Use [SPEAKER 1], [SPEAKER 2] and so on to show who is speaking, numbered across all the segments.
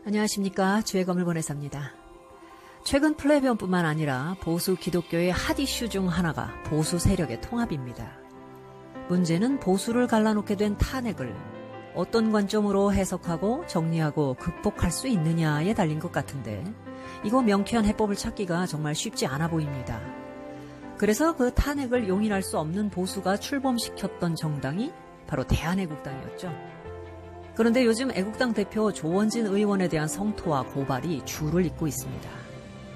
[SPEAKER 1] 안녕하십니까. 주의 검을 보내삽니다. 최근 플레비언뿐만 아니라 보수 기독교의 핫 이슈 중 하나가 보수 세력의 통합입니다. 문제는 보수를 갈라놓게 된 탄핵을 어떤 관점으로 해석하고 정리하고 극복할 수 있느냐에 달린 것 같은데 이거 명쾌한 해법을 찾기가 정말 쉽지 않아 보입니다. 그래서 그 탄핵을 용인할 수 없는 보수가 출범시켰던 정당이 바로 대한애국당이었죠. 그런데 요즘 애국당 대표 조원진 의원에 대한 성토와 고발이 줄을 잇고 있습니다.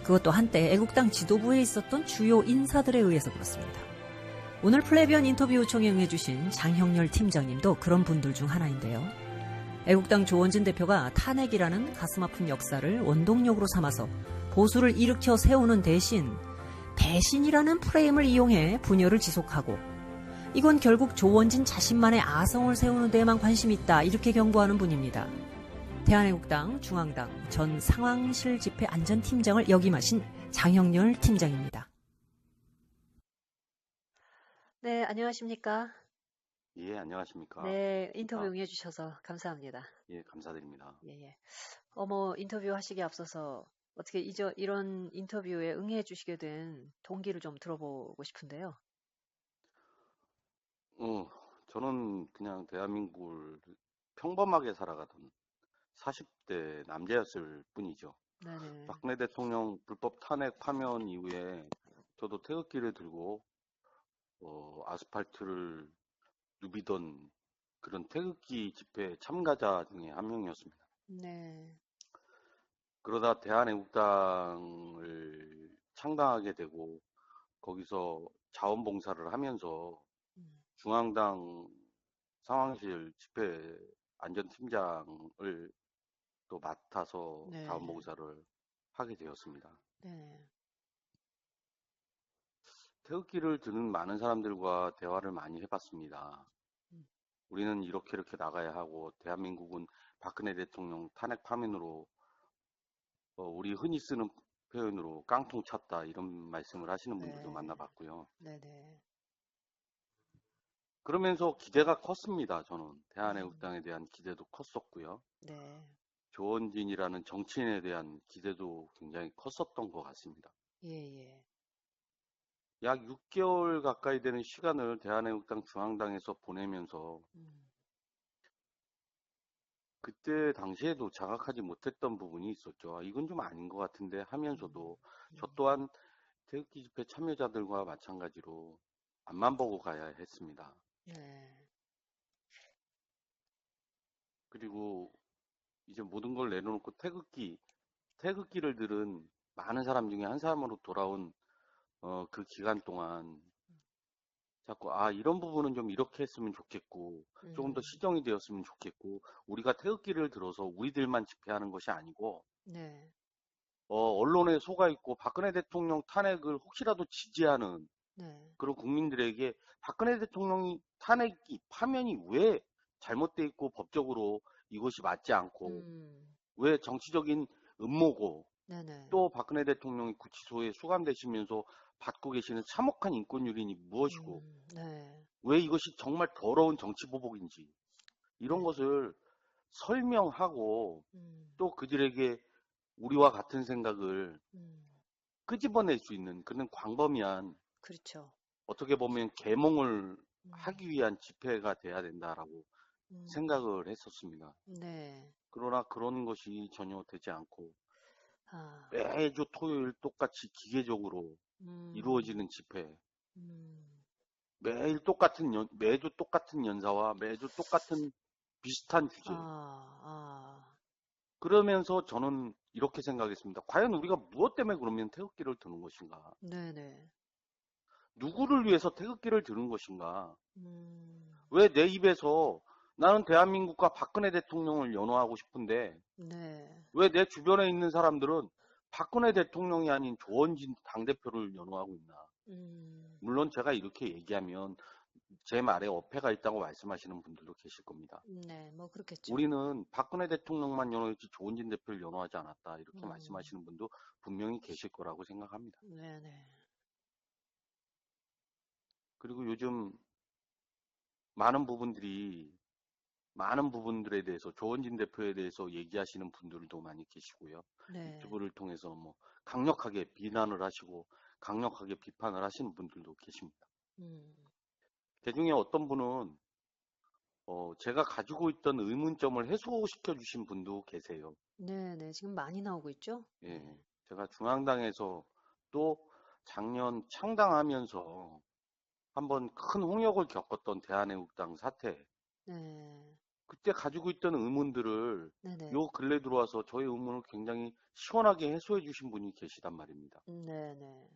[SPEAKER 1] 그것도 한때 애국당 지도부에 있었던 주요 인사들에 의해서 그렇습니다. 오늘 플레비언 인터뷰 요청에 응해주신 장형렬 팀장님도 그런 분들 중 하나인데요. 애국당 조원진 대표가 탄핵이라는 가슴 아픈 역사를 원동력으로 삼아서 보수를 일으켜 세우는 대신 배신이라는 프레임을 이용해 분열을 지속하고 이건 결국 조원진 자신만의 아성을 세우는 데에만 관심이 있다 이렇게 경고하는 분입니다. 대한애국당 중앙당 전 상황실 집회 안전팀장을 역임하신 장형렬 팀장입니다. 네, 안녕하십니까?
[SPEAKER 2] 예, 안녕하십니까?
[SPEAKER 1] 네, 인터뷰 응해주셔서 감사합니다.
[SPEAKER 2] 예, 감사드립니다.
[SPEAKER 1] 예. 인터뷰 하시기 앞서서 어떻게 이런 인터뷰에 응해주시게 된 동기를 좀 들어보고 싶은데요.
[SPEAKER 2] 저는 그냥 대한민국을 평범하게 살아가던 40대 남자였을 뿐이죠.
[SPEAKER 1] 네네.
[SPEAKER 2] 박근혜 대통령 불법 탄핵 파면 이후에 저도 태극기를 들고 아스팔트를 누비던 그런 태극기 집회 참가자 중에 한 명이었습니다.
[SPEAKER 1] 네.
[SPEAKER 2] 그러다 대한애국당을 창당하게 되고 거기서 자원봉사를 하면서 중앙당 상황실 집회 안전팀장을 또 맡아서
[SPEAKER 1] 네.
[SPEAKER 2] 자원봉사를 하게 되었습니다.
[SPEAKER 1] 네.
[SPEAKER 2] 태극기를 드는 많은 사람들과 대화를 많이 해봤습니다. 우리는 이렇게 나가야 하고 대한민국은 박근혜 대통령 탄핵 파면으로 우리 흔히 쓰는 표현으로 깡통 찼다 이런 말씀을 하시는 분들도
[SPEAKER 1] 네.
[SPEAKER 2] 만나봤고요.
[SPEAKER 1] 네네.
[SPEAKER 2] 그러면서 기대가 컸습니다. 저는 대한애국당에 대한 기대도 컸었고요.
[SPEAKER 1] 네.
[SPEAKER 2] 조원진이라는 정치인에 대한 기대도 굉장히 컸었던 것 같습니다.
[SPEAKER 1] 예.
[SPEAKER 2] 약 6개월 가까이 되는 시간을 대한애국당 중앙당에서 보내면서 그때 당시에도 자각하지 못했던 부분이 있었죠. 이건 좀 아닌 것 같은데 하면서도 저 또한 태극기 집회 참여자들과 마찬가지로 앞만 보고 가야 했습니다.
[SPEAKER 1] 네.
[SPEAKER 2] 그리고 이제 모든 걸 내려놓고 태극기를 들은 많은 사람 중에 한 사람으로 돌아온 그 기간 동안 자꾸 이런 부분은 좀 이렇게 했으면 좋겠고 조금 더 시정이 되었으면 좋겠고 우리가 태극기를 들어서 우리들만 집회하는 것이 아니고
[SPEAKER 1] 네.
[SPEAKER 2] 언론에 속아 있고 박근혜 대통령 탄핵을 혹시라도 지지하는
[SPEAKER 1] 네.
[SPEAKER 2] 그런 국민들에게 박근혜 대통령이 탄핵이 파면이 왜 잘못돼 있고 법적으로 이것이 맞지 않고 왜 정치적인 음모고
[SPEAKER 1] 네네.
[SPEAKER 2] 또 박근혜 대통령이 구치소에 수감되시면서 받고 계시는 참혹한 인권 유린이 무엇이고
[SPEAKER 1] 네.
[SPEAKER 2] 왜 이것이 정말 더러운 정치 보복인지 이런
[SPEAKER 1] 네.
[SPEAKER 2] 것을 설명하고 또
[SPEAKER 1] 음.
[SPEAKER 2] 그들에게 우리와 같은 생각을
[SPEAKER 1] 음.
[SPEAKER 2] 끄집어낼 수 있는 그런 광범위한
[SPEAKER 1] 그렇죠.
[SPEAKER 2] 어떻게 보면 계몽을 하기
[SPEAKER 1] 음.
[SPEAKER 2] 위한 집회가 돼야 된다라고 생각을 했었습니다.
[SPEAKER 1] 네.
[SPEAKER 2] 그러나 그런 것이 전혀 되지 않고
[SPEAKER 1] 아.
[SPEAKER 2] 매주 토요일 똑같이 기계적으로
[SPEAKER 1] 음.
[SPEAKER 2] 이루어지는 집회,
[SPEAKER 1] 음.
[SPEAKER 2] 매주 똑같은 연사와 매주 똑같은 비슷한 주제.
[SPEAKER 1] 아.
[SPEAKER 2] 그러면서 저는 이렇게 생각했습니다. 과연 우리가 무엇 때문에 그러면 태극기를 드는 것인가?
[SPEAKER 1] 네네.
[SPEAKER 2] 누구를 위해서 태극기를 드는 것인가?
[SPEAKER 1] 음.
[SPEAKER 2] 왜 내 입에서 나는 대한민국과 박근혜 대통령을 연호하고 싶은데
[SPEAKER 1] 네.
[SPEAKER 2] 왜 내 주변에 있는 사람들은 박근혜 대통령이 아닌 조원진 당대표를 연호하고 있나?
[SPEAKER 1] 음.
[SPEAKER 2] 물론 제가 이렇게 얘기하면 제 말에 어폐가 있다고 말씀하시는 분들도 계실 겁니다.
[SPEAKER 1] 네. 뭐 그렇겠죠.
[SPEAKER 2] 우리는 박근혜 대통령만 연호했지 조원진 대표를 연호하지 않았다. 이렇게
[SPEAKER 1] 음.
[SPEAKER 2] 말씀하시는 분도 분명히 계실 거라고 생각합니다.
[SPEAKER 1] 네네.
[SPEAKER 2] 그리고 요즘 많은 부분들이 많은 부분들에 대해서 조원진 대표에 대해서 얘기하시는 분들도 많이 계시고요.
[SPEAKER 1] 네.
[SPEAKER 2] 유튜브를 통해서 뭐 강력하게 비난을 하시고 강력하게 비판을 하시는 분들도 계십니다.
[SPEAKER 1] 음.
[SPEAKER 2] 그중에 어떤 분은 제가 가지고 있던 의문점을 해소시켜 주신 분도 계세요.
[SPEAKER 1] 네네. 지금 많이 나오고 있죠?
[SPEAKER 2] 예.
[SPEAKER 1] 네.
[SPEAKER 2] 제가 중앙당에서 또 작년 창당하면서 한번 큰 홍역을 겪었던 대한애국당 사태.
[SPEAKER 1] 네.
[SPEAKER 2] 그때 가지고 있던 의문들을
[SPEAKER 1] 네네.
[SPEAKER 2] 요 근래 들어와서 저의 의문을 굉장히 시원하게 해소해 주신 분이 계시단 말입니다.
[SPEAKER 1] 네네.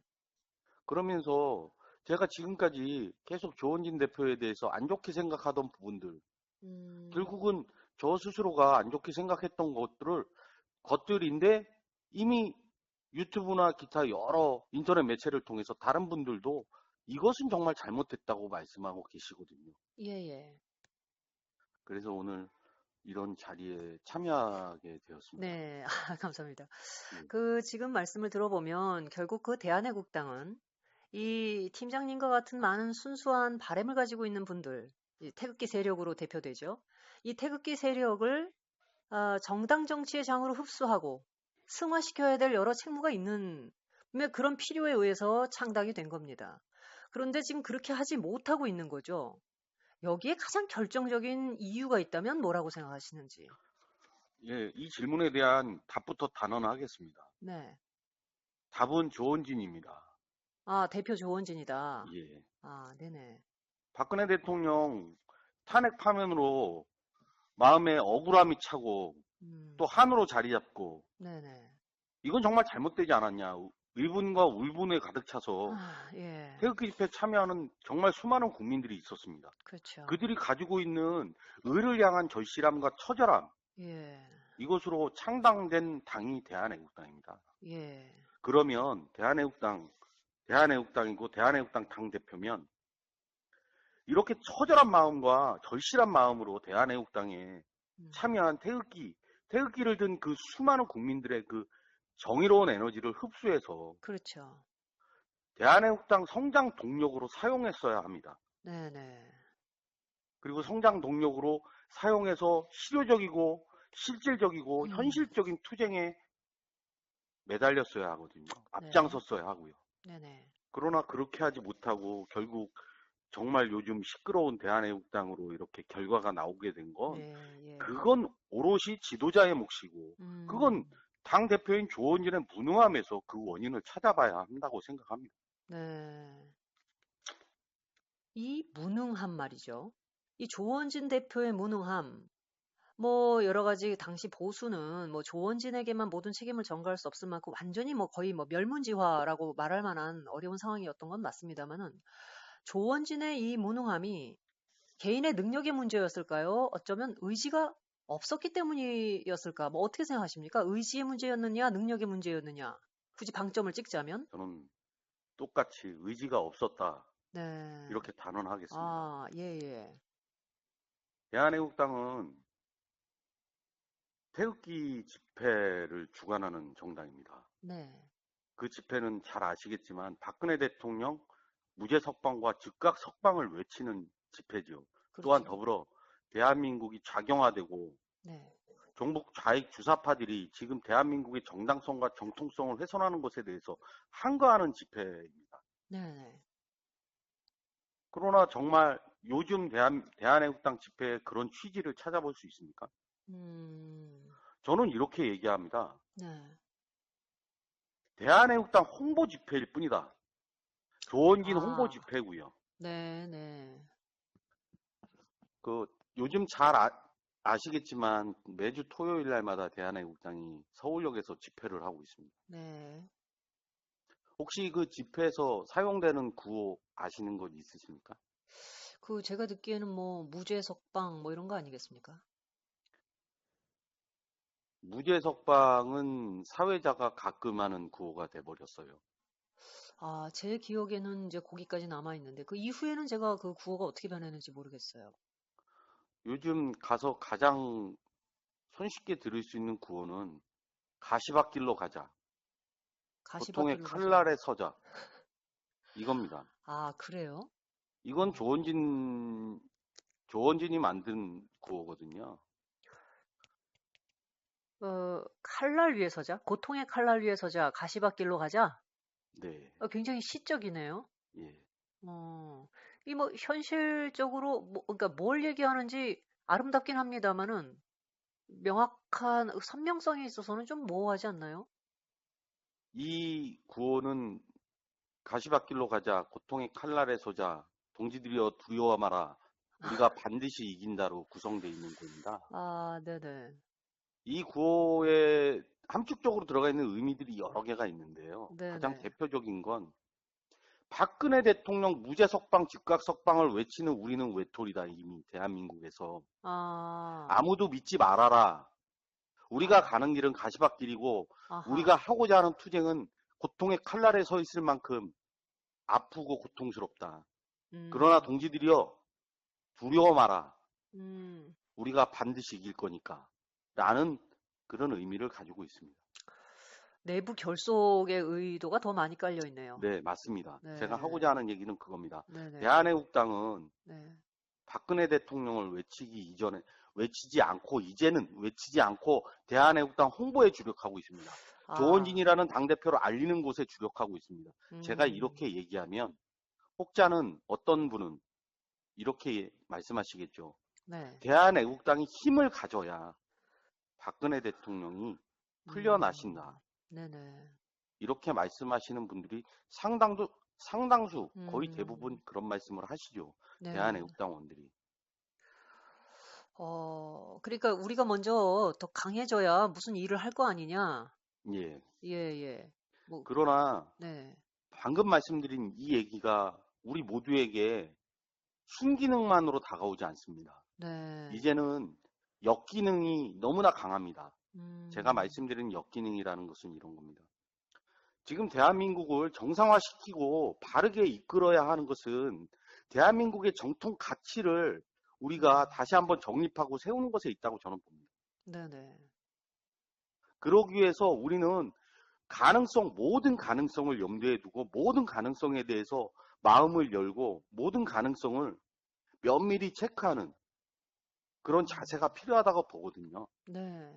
[SPEAKER 2] 그러면서 제가 지금까지 계속 조원진 대표에 대해서 안 좋게 생각하던 부분들,
[SPEAKER 1] 음.
[SPEAKER 2] 결국은 저 스스로가 안 좋게 생각했던 것들인데 이미 유튜브나 기타 여러 인터넷 매체를 통해서 다른 분들도 이것은 정말 잘못됐다고 말씀하고 계시거든요.
[SPEAKER 1] 예예.
[SPEAKER 2] 그래서 오늘 이런 자리에 참여하게 되었습니다.
[SPEAKER 1] 네. 아 감사합니다.
[SPEAKER 2] 예,
[SPEAKER 1] 그 지금 말씀을 들어보면 결국 그 대한애국당은 이 팀장님과 같은 많은 순수한 바램을 가지고 있는 분들, 이 태극기 세력으로 대표되죠. 이 태극기 세력을 정당 정치의 장으로 흡수하고 승화시켜야 될 여러 책무가 있는 그런 필요에 의해서 창당이 된 겁니다. 그런데 지금 그렇게 하지 못하고 있는 거죠. 여기에 가장 결정적인 이유가 있다면 뭐라고 생각하시는지.
[SPEAKER 2] 예, 이 질문에 대한 답부터 단언하겠습니다.
[SPEAKER 1] 네.
[SPEAKER 2] 답은 조원진입니다.
[SPEAKER 1] 아, 대표 조원진이다.
[SPEAKER 2] 예.
[SPEAKER 1] 아, 네네.
[SPEAKER 2] 박근혜 대통령 탄핵 파면으로 마음에 억울함이 차고
[SPEAKER 1] 음,
[SPEAKER 2] 또 한으로 자리 잡고
[SPEAKER 1] 네네.
[SPEAKER 2] 이건 정말 잘못되지 않았냐. 의분과 울분에 가득 차서
[SPEAKER 1] 아, 예.
[SPEAKER 2] 태극기 집회에 참여하는 정말 수많은 국민들이 있었습니다.
[SPEAKER 1] 그렇죠.
[SPEAKER 2] 그들이 가지고 있는 의를 향한 절실함과 처절함,
[SPEAKER 1] 예,
[SPEAKER 2] 이것으로 창당된 당이 대한애국당입니다.
[SPEAKER 1] 예.
[SPEAKER 2] 그러면 대한애국당이고 대한애국당 당대표면 이렇게 처절한 마음과 절실한 마음으로 대한애국당에
[SPEAKER 1] 음,
[SPEAKER 2] 참여한 태극기를 든 그 수많은 국민들의 그 정의로운 에너지를 흡수해서
[SPEAKER 1] 그렇죠.
[SPEAKER 2] 대한애국당 성장 동력으로 사용했어야 합니다.
[SPEAKER 1] 네네.
[SPEAKER 2] 그리고 성장 동력으로 사용해서 실효적이고 실질적이고
[SPEAKER 1] 음,
[SPEAKER 2] 현실적인 투쟁에 매달렸어야 하거든요.
[SPEAKER 1] 네.
[SPEAKER 2] 앞장섰어야 하고요.
[SPEAKER 1] 네네.
[SPEAKER 2] 그러나 그렇게 하지 못하고 결국 정말 요즘 시끄러운 대한애국당으로 이렇게 결과가 나오게 된 건
[SPEAKER 1] 네, 예.
[SPEAKER 2] 그건 오롯이 지도자의 몫이고 그건
[SPEAKER 1] 음,
[SPEAKER 2] 당 대표인 조원진의 무능함에서 그 원인을 찾아봐야 한다고 생각합니다.
[SPEAKER 1] 네. 이 무능함 말이죠. 이 조원진 대표의 무능함, 뭐 여러 가지 당시 보수는 뭐 조원진에게만 모든 책임을 전가할 수 없을 만큼 완전히 뭐 거의 뭐 멸문지화라고 말할 만한 어려운 상황이었던 건 맞습니다만은 조원진의 이 무능함이 개인의 능력의 문제였을까요? 어쩌면 의지가 없었기 때문이었을까? 뭐 어떻게 생각하십니까? 의지의 문제였느냐, 능력의 문제였느냐? 굳이 방점을 찍자면?
[SPEAKER 2] 저는 똑같이 의지가 없었다
[SPEAKER 1] 네.
[SPEAKER 2] 이렇게 단언하겠습니다.
[SPEAKER 1] 아, 예, 예.
[SPEAKER 2] 대한애국당은 태극기 집회를 주관하는 정당입니다.
[SPEAKER 1] 네.
[SPEAKER 2] 그 집회는 잘 아시겠지만 박근혜 대통령 무죄 석방과 즉각 석방을 외치는 집회지요. 또한
[SPEAKER 1] 그렇죠.
[SPEAKER 2] 더불어 대한민국이 좌경화되고
[SPEAKER 1] 네.
[SPEAKER 2] 종북 좌익 주사파들이 지금 대한민국의 정당성과 정통성을 훼손하는 것에 대해서 항거하는 집회입니다.
[SPEAKER 1] 네네.
[SPEAKER 2] 그러나 정말 요즘 대한애국당 집회의 그런 취지를 찾아볼 수 있습니까?
[SPEAKER 1] 음,
[SPEAKER 2] 저는 이렇게 얘기합니다.
[SPEAKER 1] 네.
[SPEAKER 2] 대한애국당 홍보 집회일 뿐이다. 조원진 홍보
[SPEAKER 1] 아,
[SPEAKER 2] 집회고요.
[SPEAKER 1] 네, 네.
[SPEAKER 2] 그 요즘 잘 아시겠지만 매주 토요일 날마다 대한애국당이 서울역에서 집회를 하고 있습니다.
[SPEAKER 1] 네.
[SPEAKER 2] 혹시 그 집회에서 사용되는 구호 아시는 것 있으십니까?
[SPEAKER 1] 그 제가 듣기에는 뭐 무죄 석방 뭐 이런 거 아니겠습니까?
[SPEAKER 2] 무죄 석방은 사회자가 가끔 하는 구호가 돼버렸어요.
[SPEAKER 1] 아, 제 기억에는 이제 거기까지 남아 있는데 그 이후에는 제가 그 구호가 어떻게 변했는지 모르겠어요.
[SPEAKER 2] 요즘 가서 가장 손쉽게 들을 수 있는 구호는 가시밭길로 가자. 고통의
[SPEAKER 1] 가시밭길로 가자.
[SPEAKER 2] 칼날에 서자. 이겁니다.
[SPEAKER 1] 아, 그래요?
[SPEAKER 2] 이건
[SPEAKER 1] 어,
[SPEAKER 2] 조원진 조원진이 만든 구호거든요.
[SPEAKER 1] 칼날 위에 서자, 고통의 칼날 위에 서자, 가시밭길로 가자.
[SPEAKER 2] 네.
[SPEAKER 1] 굉장히 시적이네요.
[SPEAKER 2] 예.
[SPEAKER 1] 이 뭐 현실적으로 그러니까 뭘 얘기하는지 아름답긴 합니다만은 명확한 선명성에 있어서는 좀 모호하지 않나요?
[SPEAKER 2] 이 구호는 가시밭길로 가자, 고통의 칼날에 서자, 동지들이여 두려워 마라, 우리가 반드시 이긴다로 구성되어 있는 구호입니다.
[SPEAKER 1] 아, 네네.
[SPEAKER 2] 이 구호에 함축적으로 들어가 있는 의미들이 여러 개가 있는데요. 가장
[SPEAKER 1] 네네.
[SPEAKER 2] 대표적인 건 박근혜 대통령 무죄 석방, 즉각 석방을 외치는 우리는 외톨이다. 이미 대한민국에서.
[SPEAKER 1] 아,
[SPEAKER 2] 아무도 믿지 말아라. 우리가
[SPEAKER 1] 아,
[SPEAKER 2] 가는 길은 가시밭길이고 우리가
[SPEAKER 1] 아하.
[SPEAKER 2] 하고자 하는 투쟁은 고통의 칼날에 서 있을 만큼 아프고 고통스럽다. 그러나
[SPEAKER 1] 음,
[SPEAKER 2] 동지들이여 두려워 마라.
[SPEAKER 1] 음.
[SPEAKER 2] 우리가 반드시 이길 거니까. 라는 그런 의미를 가지고 있습니다.
[SPEAKER 1] 내부 결속의 의도가 더 많이 깔려 있네요.
[SPEAKER 2] 네, 맞습니다. 제가
[SPEAKER 1] 네,
[SPEAKER 2] 하고자 하는 얘기는 그겁니다.
[SPEAKER 1] 네네.
[SPEAKER 2] 대한애국당은
[SPEAKER 1] 네.
[SPEAKER 2] 박근혜 대통령을 외치지 않고 이제는 외치지 않고 대한애국당 홍보에 주력하고 있습니다.
[SPEAKER 1] 아,
[SPEAKER 2] 조원진이라는 당대표를 알리는 곳에 주력하고 있습니다. 제가
[SPEAKER 1] 음,
[SPEAKER 2] 이렇게 얘기하면 혹자는 어떤 분은 이렇게 말씀하시겠죠.
[SPEAKER 1] 네.
[SPEAKER 2] 대한애국당이 힘을 가져야 박근혜 대통령이 풀려나신다.
[SPEAKER 1] 음, 네네.
[SPEAKER 2] 이렇게 말씀하시는 분들이 상당수 거의 대부분
[SPEAKER 1] 음,
[SPEAKER 2] 그런 말씀을 하시죠.
[SPEAKER 1] 네.
[SPEAKER 2] 대한애국당원들이.
[SPEAKER 1] 그러니까 우리가 먼저 더 강해져야 무슨 일을 할 거 아니냐.
[SPEAKER 2] 예.
[SPEAKER 1] 예, 예. 뭐,
[SPEAKER 2] 그러나
[SPEAKER 1] 네,
[SPEAKER 2] 방금 말씀드린 이 얘기가 우리 모두에게 순기능만으로 다가오지 않습니다.
[SPEAKER 1] 네.
[SPEAKER 2] 이제는 역기능이 너무나 강합니다. 제가
[SPEAKER 1] 음,
[SPEAKER 2] 말씀드린 역기능이라는 것은 이런 겁니다. 지금 대한민국을 정상화시키고 바르게 이끌어야 하는 것은 대한민국의 정통 가치를 우리가
[SPEAKER 1] 음,
[SPEAKER 2] 다시 한번 정립하고 세우는 것에 있다고 저는 봅니다.
[SPEAKER 1] 네네.
[SPEAKER 2] 그러기 위해서 우리는 모든 가능성을 염두에 두고 모든 가능성에 대해서 마음을 열고 모든 가능성을 면밀히 체크하는 그런 자세가 필요하다고 보거든요.
[SPEAKER 1] 네.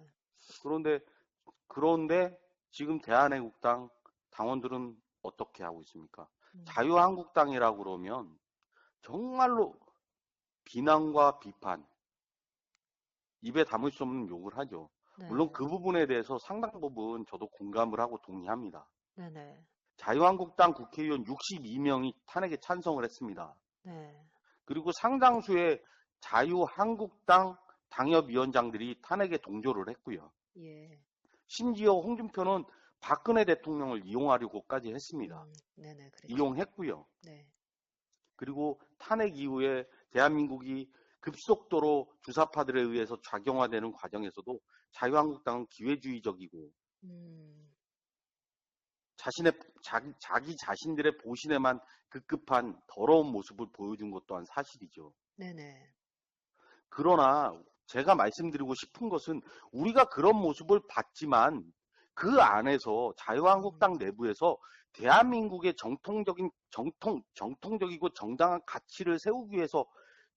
[SPEAKER 2] 그런데, 그런데 지금 대한애국당 당원들은 어떻게 하고 있습니까?
[SPEAKER 1] 음,
[SPEAKER 2] 자유한국당이라고 그러면 정말로 비난과 비판, 입에 담을 수 없는 욕을 하죠. 물론
[SPEAKER 1] 네.
[SPEAKER 2] 그 부분에 대해서 상당 부분 저도 공감을 하고 동의합니다.
[SPEAKER 1] 네네.
[SPEAKER 2] 자유한국당 국회의원 62명이 탄핵에 찬성을 했습니다.
[SPEAKER 1] 네.
[SPEAKER 2] 그리고 상당수의 자유한국당 당협위원장들이 탄핵에 동조를 했고요.
[SPEAKER 1] 예.
[SPEAKER 2] 심지어 홍준표는 박근혜 대통령을 이용하려고까지 했습니다.
[SPEAKER 1] 네네. 그랬죠.
[SPEAKER 2] 이용했고요.
[SPEAKER 1] 네.
[SPEAKER 2] 그리고 탄핵 이후에 대한민국이 급속도로 주사파들에 의해서 좌경화되는 과정에서도 자유한국당은 기회주의적이고
[SPEAKER 1] 음,
[SPEAKER 2] 자기 자신들의 보신에만 급급한 더러운 모습을 보여준 것 또한 사실이죠.
[SPEAKER 1] 네네.
[SPEAKER 2] 그러나 제가 말씀드리고 싶은 것은 우리가 그런 모습을 봤지만 그 안에서 자유한국당
[SPEAKER 1] 음,
[SPEAKER 2] 내부에서 대한민국의 정통적이고 정당한 가치를 세우기 위해서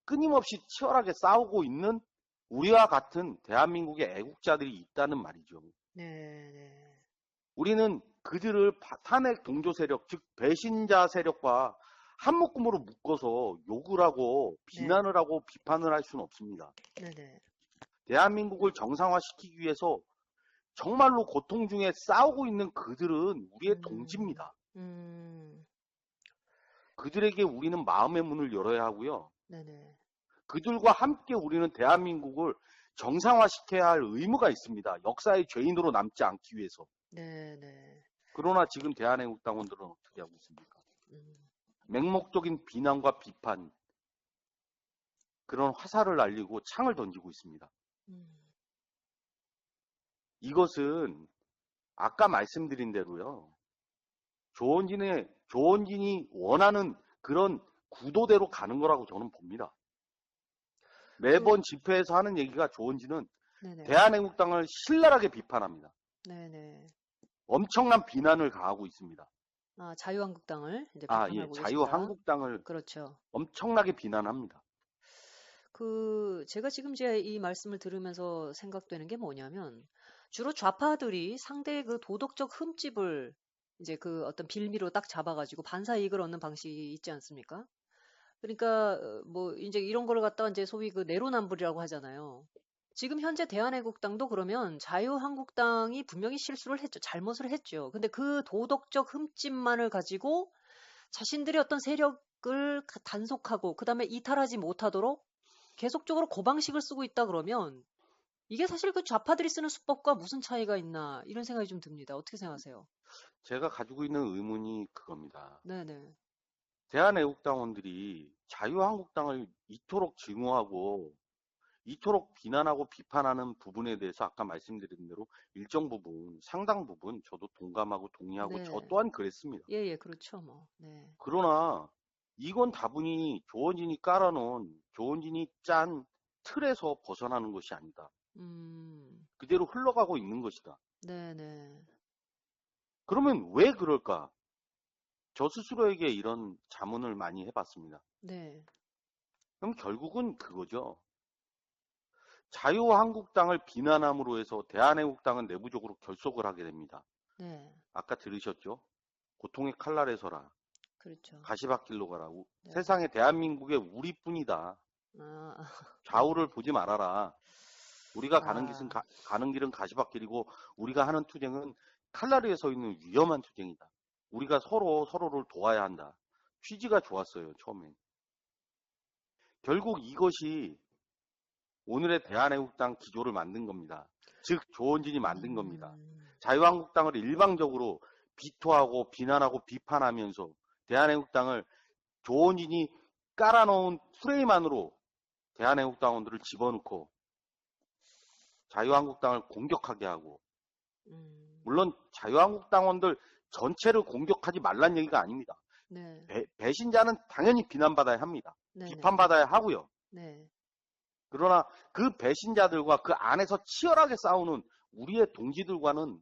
[SPEAKER 2] 끊임없이 치열하게 싸우고 있는 우리와 같은 대한민국의 애국자들이 있다는 말이죠.
[SPEAKER 1] 네네.
[SPEAKER 2] 우리는 그들을 탄핵 동조 세력, 즉 배신자 세력과 한 묶음으로 묶어서 욕을 하고
[SPEAKER 1] 네.
[SPEAKER 2] 비난을 하고 비판을 할 수는 없습니다.
[SPEAKER 1] 네네.
[SPEAKER 2] 대한민국을 정상화시키기 위해서 정말로 고통 중에 싸우고 있는 그들은 우리의
[SPEAKER 1] 음,
[SPEAKER 2] 동지입니다.
[SPEAKER 1] 음,
[SPEAKER 2] 그들에게 우리는 마음의 문을 열어야 하고요.
[SPEAKER 1] 네네.
[SPEAKER 2] 그들과 함께 우리는 대한민국을 정상화시켜야 할 의무가 있습니다. 역사의 죄인으로 남지 않기 위해서.
[SPEAKER 1] 네네.
[SPEAKER 2] 그러나 지금 대한애국당원들은 어떻게 하고 있습니까?
[SPEAKER 1] 음,
[SPEAKER 2] 맹목적인 비난과 비판, 그런 화살을 날리고 창을 던지고 있습니다.
[SPEAKER 1] 음,
[SPEAKER 2] 이것은 아까 말씀드린 대로요. 조원진이 원하는 그런 구도대로 가는 거라고 저는 봅니다.
[SPEAKER 1] 그,
[SPEAKER 2] 매번 집회에서 하는 얘기가 조원진은
[SPEAKER 1] 네네.
[SPEAKER 2] 대한애국당을 신랄하게 비판합니다.
[SPEAKER 1] 네네.
[SPEAKER 2] 엄청난 비난을 가하고 있습니다.
[SPEAKER 1] 아, 자유한국당을 이제
[SPEAKER 2] 아, 예.
[SPEAKER 1] 비판하고 계신다.
[SPEAKER 2] 자유한국당을
[SPEAKER 1] 그렇죠.
[SPEAKER 2] 엄청나게 비난합니다.
[SPEAKER 1] 제가 지금 이제 이 말씀을 들으면서 생각되는 게 뭐냐면, 주로 좌파들이 상대의 그 도덕적 흠집을 이제 그 어떤 빌미로 딱 잡아가지고 반사이익을 얻는 방식이 있지 않습니까? 그러니까, 뭐, 이제 이런 걸 갖다가 이제 소위 그 내로남불이라고 하잖아요. 지금 현재 대한애국당도 그러면 자유한국당이 분명히 실수를 했죠. 잘못을 했죠. 근데 그 도덕적 흠집만을 가지고 자신들의 어떤 세력을 단속하고, 그 다음에 이탈하지 못하도록 계속적으로 그 방식을 쓰고 있다 그러면 이게 사실 그 좌파들이 쓰는 수법과 무슨 차이가 있나 이런 생각이 좀 듭니다. 어떻게 생각하세요?
[SPEAKER 2] 제가 가지고 있는 의문이 그겁니다.
[SPEAKER 1] 네네.
[SPEAKER 2] 대한애국당원들이 자유한국당을 이토록 증오하고 이토록 비난하고 비판하는 부분에 대해서 아까 말씀드린 대로 일정 부분, 상당 부분 저도 동감하고 동의하고 저
[SPEAKER 1] 네.
[SPEAKER 2] 또한 그랬습니다.
[SPEAKER 1] 예, 예, 그렇죠, 뭐. 네.
[SPEAKER 2] 그러나 이건 다분히 조원진이 깔아놓은, 조원진이 짠 틀에서 벗어나는 것이 아니다.
[SPEAKER 1] 음,
[SPEAKER 2] 그대로 흘러가고 있는 것이다.
[SPEAKER 1] 네네.
[SPEAKER 2] 그러면 왜 그럴까? 저 스스로에게 이런 자문을 많이 해봤습니다.
[SPEAKER 1] 네.
[SPEAKER 2] 그럼 결국은 그거죠. 자유한국당을 비난함으로 해서 대한애국당은 내부적으로 결속을 하게 됩니다.
[SPEAKER 1] 네.
[SPEAKER 2] 아까 들으셨죠? 고통의 칼날에 서라.
[SPEAKER 1] 그렇죠.
[SPEAKER 2] 가시밭길로 가라.
[SPEAKER 1] 네.
[SPEAKER 2] 세상에 대한민국의 우리뿐이다.
[SPEAKER 1] 아,
[SPEAKER 2] 좌우를 보지 말아라. 우리가
[SPEAKER 1] 아,
[SPEAKER 2] 가는 길은 가시밭길이고 우리가 하는 투쟁은 칼날 위에 서 있는 위험한 투쟁이다. 우리가 서로를 도와야 한다. 취지가 좋았어요, 처음엔. 결국 이것이 오늘의 대한애국당 기조를 만든 겁니다. 즉 조원진이 만든 겁니다.
[SPEAKER 1] 음,
[SPEAKER 2] 자유한국당을 일방적으로 비토하고 비난하고 비판하면서 대한애국당을 조원진이 깔아놓은 프레임 안으로 대한애국당원들을 집어넣고 자유한국당을 공격하게 하고,
[SPEAKER 1] 음,
[SPEAKER 2] 물론 자유한국당원들 전체를 공격하지 말란 얘기가 아닙니다.
[SPEAKER 1] 네.
[SPEAKER 2] 배신자는 당연히 비난받아야 합니다.
[SPEAKER 1] 네네.
[SPEAKER 2] 비판받아야 하고요.
[SPEAKER 1] 네.
[SPEAKER 2] 그러나 그 배신자들과 그 안에서 치열하게 싸우는 우리의 동지들과는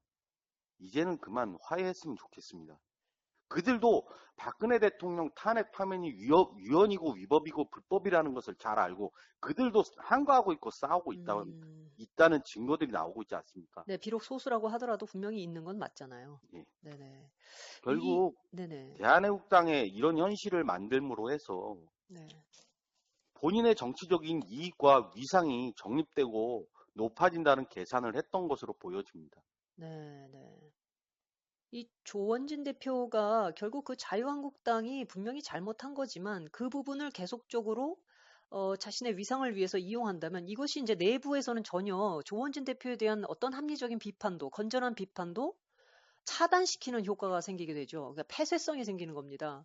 [SPEAKER 2] 이제는 그만 화해했으면 좋겠습니다. 그들도 박근혜 대통령 탄핵 파면이 위헌이고 위법이고 불법이라는 것을 잘 알고 그들도 항거하고 있고 싸우고
[SPEAKER 1] 음,
[SPEAKER 2] 있다는 증거들이 나오고 있지 않습니까?
[SPEAKER 1] 네. 비록 소수라고 하더라도 분명히 있는 건 맞잖아요.
[SPEAKER 2] 예.
[SPEAKER 1] 네네.
[SPEAKER 2] 결국
[SPEAKER 1] 네네.
[SPEAKER 2] 대한애국당에 이런 현실을 만들므로 해서
[SPEAKER 1] 네.
[SPEAKER 2] 본인의 정치적인 이익과 위상이 정립되고 높아진다는 계산을 했던 것으로 보여집니다.
[SPEAKER 1] 네네. 이 조원진 대표가 결국 그 자유한국당이 분명히 잘못한 거지만 그 부분을 계속적으로 자신의 위상을 위해서 이용한다면 이것이 이제 내부에서는 전혀 조원진 대표에 대한 어떤 합리적인 비판도, 건전한 비판도 차단시키는 효과가 생기게 되죠. 그러니까 폐쇄성이 생기는 겁니다.